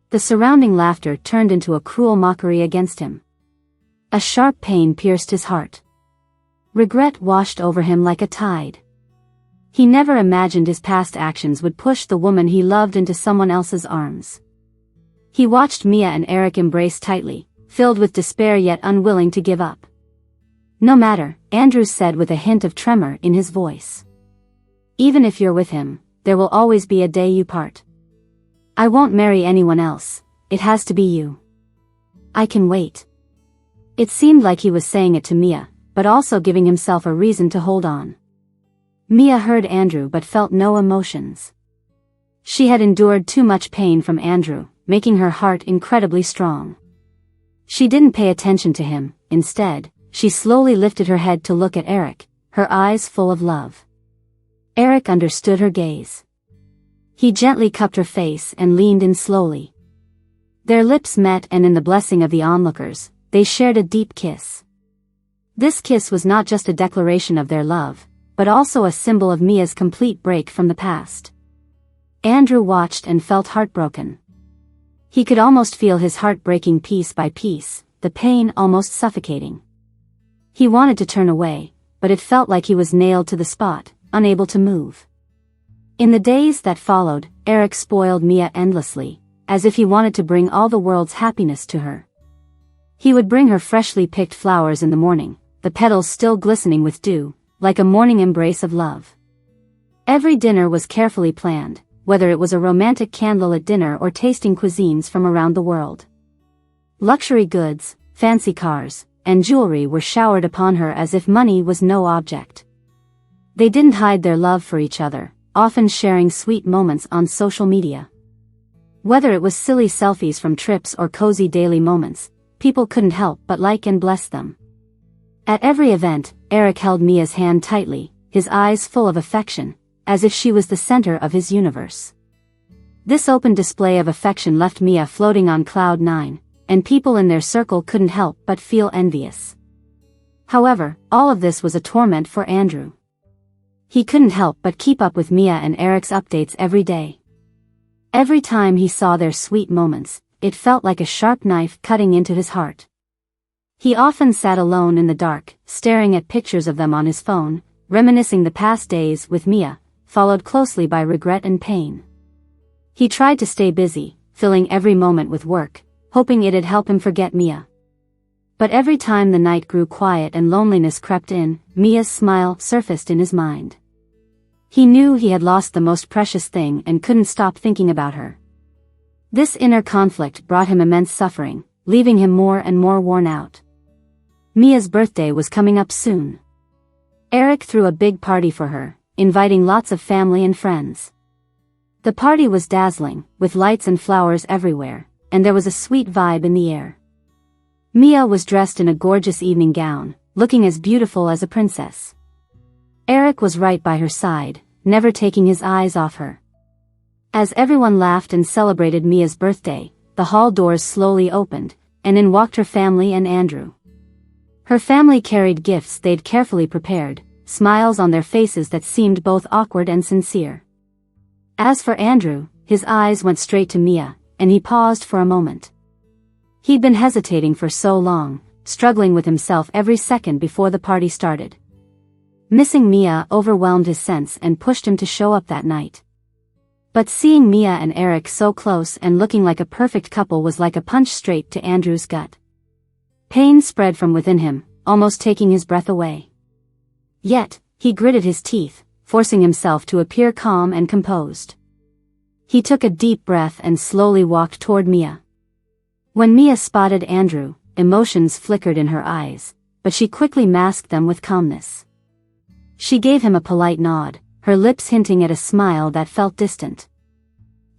The surrounding laughter turned into a cruel mockery against him. A sharp pain pierced his heart. Regret washed over him like a tide. He never imagined his past actions would push the woman he loved into someone else's arms. He watched Mia and Eric embrace tightly, filled with despair yet unwilling to give up. "No matter," Andrew said with a hint of tremor in his voice. "Even if you're with him, there will always be a day you part. I won't marry anyone else, it has to be you. I can wait." It seemed like he was saying it to Mia, but also giving himself a reason to hold on. Mia heard Andrew but felt no emotions. She had endured too much pain from Andrew, making her heart incredibly strong. She didn't pay attention to him. Instead, she slowly lifted her head to look at Eric, her eyes full of love. Eric understood her gaze. He gently cupped her face and leaned in slowly. Their lips met, and in the blessing of the onlookers, they shared a deep kiss. This kiss was not just a declaration of their love, but also a symbol of Mia's complete break from the past. Andrew watched and felt heartbroken. He could almost feel his heart breaking piece by piece, the pain almost suffocating. He wanted to turn away, but it felt like he was nailed to the spot, unable to move. In the days that followed, Eric spoiled Mia endlessly, as if he wanted to bring all the world's happiness to her. He would bring her freshly picked flowers in the morning, the petals still glistening with dew, like a morning embrace of love. Every dinner was carefully planned, whether it was a romantic candlelit dinner or tasting cuisines from around the world. Luxury goods, fancy cars, and jewelry were showered upon her as if money was no object. They didn't hide their love for each other, often sharing sweet moments on social media. Whether it was silly selfies from trips or cozy daily moments, people couldn't help but like and bless them. At every event, Eric held Mia's hand tightly, his eyes full of affection, as if she was the center of his universe. This open display of affection left Mia floating on cloud nine, and people in their circle couldn't help but feel envious. However, all of this was a torment for Andrew. He couldn't help but keep up with Mia and Eric's updates every day. Every time he saw their sweet moments, it felt like a sharp knife cutting into his heart. He often sat alone in the dark, staring at pictures of them on his phone, reminiscing the past days with Mia, followed closely by regret and pain. He tried to stay busy, filling every moment with work, hoping it'd help him forget Mia. But every time the night grew quiet and loneliness crept in, Mia's smile surfaced in his mind. He knew he had lost the most precious thing and couldn't stop thinking about her. This inner conflict brought him immense suffering, leaving him more and more worn out. Mia's birthday was coming up soon. Eric threw a big party for her, inviting lots of family and friends. The party was dazzling, with lights and flowers everywhere, and there was a sweet vibe in the air. Mia was dressed in a gorgeous evening gown, looking as beautiful as a princess. Eric was right by her side, never taking his eyes off her. As everyone laughed and celebrated Mia's birthday, the hall doors slowly opened, and in walked her family and Andrew. Her family carried gifts they'd carefully prepared, smiles on their faces that seemed both awkward and sincere. As for Andrew, his eyes went straight to Mia, and he paused for a moment. He'd been hesitating for so long, struggling with himself every second before the party started. Missing Mia overwhelmed his sense and pushed him to show up that night. But seeing Mia and Eric so close and looking like a perfect couple was like a punch straight to Andrew's gut. Pain spread from within him, almost taking his breath away. Yet, he gritted his teeth, forcing himself to appear calm and composed. He took a deep breath and slowly walked toward Mia. When Mia spotted Andrew, emotions flickered in her eyes, but she quickly masked them with calmness. She gave him a polite nod, her lips hinting at a smile that felt distant.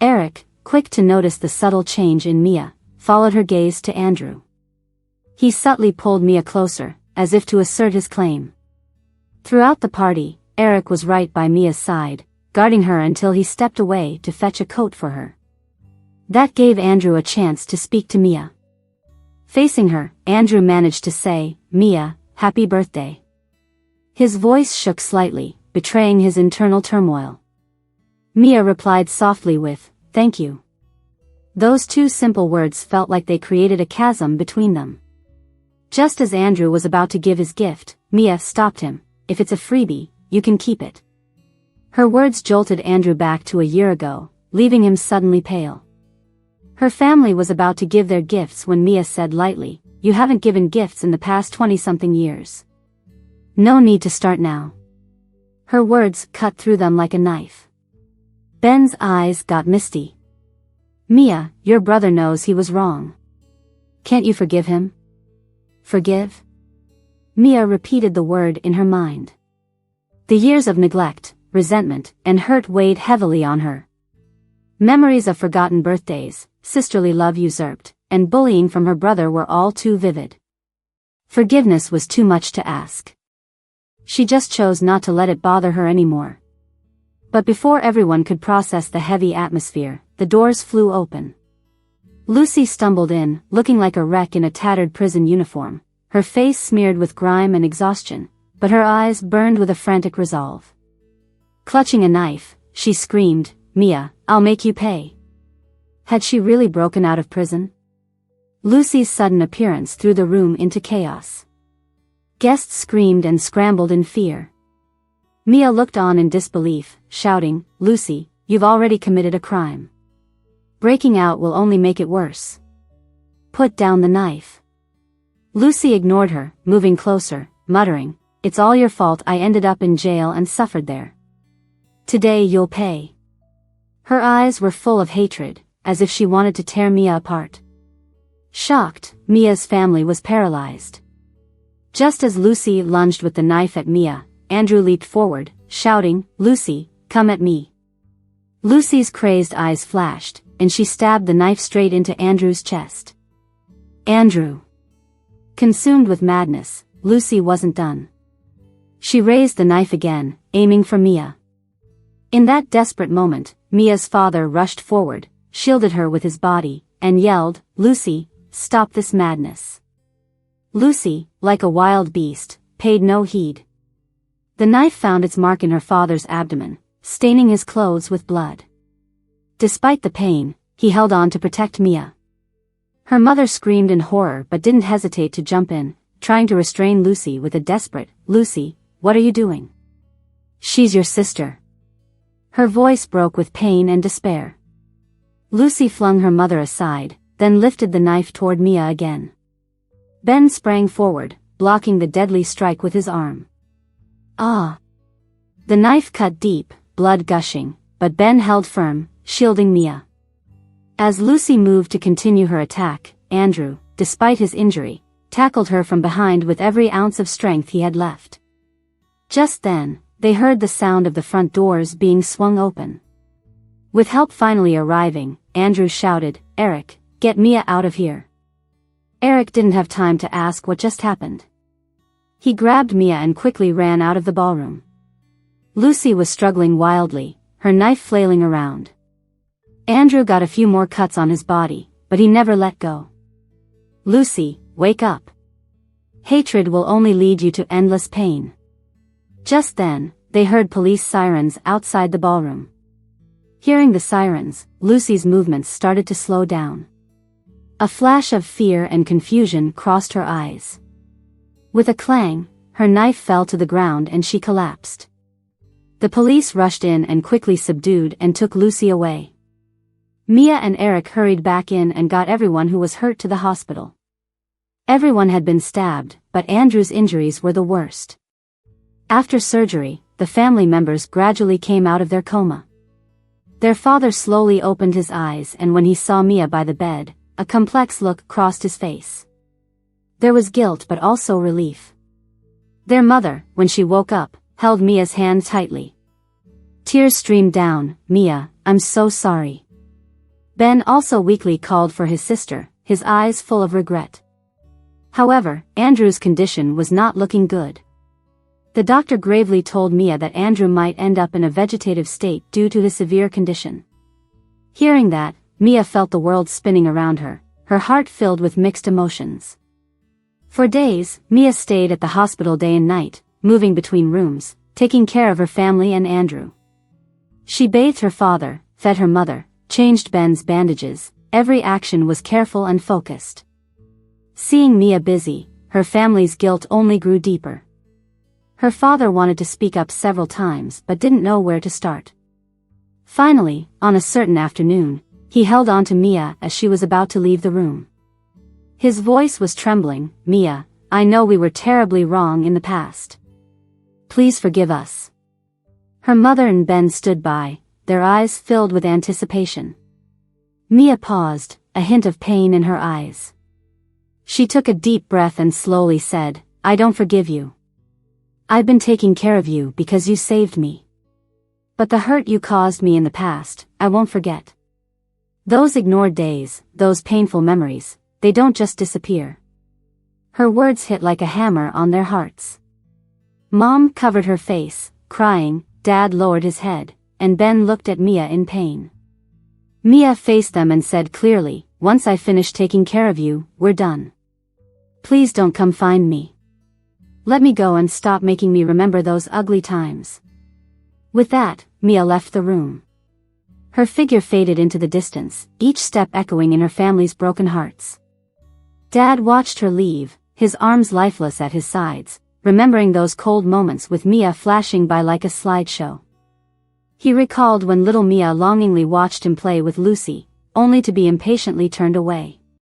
Eric, quick to notice the subtle change in Mia, followed her gaze to Andrew. He subtly pulled Mia closer, as if to assert his claim. Throughout the party, Eric was right by Mia's side, guarding her until he stepped away to fetch a coat for her. That gave Andrew a chance to speak to Mia. Facing her, Andrew managed to say, "Mia, happy birthday." His voice shook slightly, betraying his internal turmoil. Mia replied softly with, "Thank you." Those two simple words felt like they created a chasm between them. Just as Andrew was about to give his gift, Mia stopped him. "If it's a freebie, you can keep it." Her words jolted Andrew back to a year ago, leaving him suddenly pale. Her family was about to give their gifts when Mia said lightly, "You haven't given gifts in the past 20-something years. No need to start now." Her words cut through them like a knife. Ben's eyes got misty. "Mia, your brother knows he was wrong. Can't you forgive him?" "Forgive?" Mia repeated the word in her mind. The years of neglect, resentment, and hurt weighed heavily on her. Memories of forgotten birthdays, sisterly love usurped, and bullying from her brother were all too vivid. Forgiveness was too much to ask. She just chose not to let it bother her anymore. But before everyone could process the heavy atmosphere, the doors flew open. Lucy stumbled in, looking like a wreck in a tattered prison uniform, her face smeared with grime and exhaustion, but her eyes burned with a frantic resolve. Clutching a knife, she screamed, "Mia, I'll make you pay." Had she really broken out of prison? Lucy's sudden appearance threw the room into chaos. Guests screamed and scrambled in fear. Mia looked on in disbelief, shouting, "Lucy, you've already committed a crime. Breaking out will only make it worse. Put down the knife." Lucy ignored her, moving closer, muttering, "It's all your fault. I ended up in jail and suffered there. Today you'll pay." Her eyes were full of hatred, as if she wanted to tear Mia apart. Shocked, Mia's family was paralyzed. Just as Lucy lunged with the knife at Mia, Andrew leaped forward, shouting, "Lucy, come at me." Lucy's crazed eyes flashed, and she stabbed the knife straight into Andrew's chest. Andrew. Consumed with madness, Lucy wasn't done. She raised the knife again, aiming for Mia. In that desperate moment, Mia's father rushed forward, shielded her with his body, and yelled, "Lucy, stop this madness." Lucy, like a wild beast, paid no heed. The knife found its mark in her father's abdomen, staining his clothes with blood. Despite the pain, he held on to protect Mia. Her mother screamed in horror but didn't hesitate to jump in, trying to restrain Lucy with a desperate, "Lucy, what are you doing? She's your sister." Her voice broke with pain and despair. Lucy flung her mother aside, then lifted the knife toward Mia again. Ben sprang forward, blocking the deadly strike with his arm. Ah! The knife cut deep, blood gushing, but Ben held firm, shielding Mia. As Lucy moved to continue her attack, Andrew, despite his injury, tackled her from behind with every ounce of strength he had left. Just then, they heard the sound of the front doors being swung open. With help finally arriving, Andrew shouted, "Eric, get Mia out of here." Eric didn't have time to ask what just happened. He grabbed Mia and quickly ran out of the ballroom. Lucy was struggling wildly, her knife flailing around. Andrew got a few more cuts on his body, but he never let go. "Lucy, wake up. Hatred will only lead you to endless pain." Just then, they heard police sirens outside the ballroom. Hearing the sirens, Lucy's movements started to slow down. A flash of fear and confusion crossed her eyes. With a clang, her knife fell to the ground and she collapsed. The police rushed in and quickly subdued and took Lucy away. Mia and Eric hurried back in and got everyone who was hurt to the hospital. Everyone had been stabbed, but Andrew's injuries were the worst. After surgery, the family members gradually came out of their coma. Their father slowly opened his eyes, and when he saw Mia by the bed, a complex look crossed his face. There was guilt but also relief. Their mother, when she woke up, held Mia's hand tightly. Tears streamed down. "Mia, I'm so sorry." Ben also weakly called for his sister, his eyes full of regret. However, Andrew's condition was not looking good. The doctor gravely told Mia that Andrew might end up in a vegetative state due to his severe condition. Hearing that, Mia felt the world spinning around her, her heart filled with mixed emotions. For days, Mia stayed at the hospital day and night, moving between rooms, taking care of her family and Andrew. She bathed her father, fed her mother, changed Ben's bandages. Every action was careful and focused. Seeing Mia busy, her family's guilt only grew deeper. Her father wanted to speak up several times but didn't know where to start. Finally, on a certain afternoon, he held on to Mia as she was about to leave the room. His voice was trembling. "Mia, I know we were terribly wrong in the past. Please forgive us." Her mother and Ben stood by, their eyes filled with anticipation. Mia paused, a hint of pain in her eyes. She took a deep breath and slowly said, "I don't forgive you. I've been taking care of you because you saved me. But the hurt you caused me in the past, I won't forget. Those ignored days, those painful memories, they don't just disappear." Her words hit like a hammer on their hearts. Mom covered her face, crying, Dad lowered his head, and Ben looked at Mia in pain. Mia faced them and said clearly, "Once I finish taking care of you, we're done. Please don't come find me. Let me go and stop making me remember those ugly times." With that, Mia left the room. Her figure faded into the distance, each step echoing in her family's broken hearts. Dad watched her leave, his arms lifeless at his sides, remembering those cold moments with Mia flashing by like a slideshow. He recalled when little Mia longingly watched him play with Lucy, only to be impatiently turned away.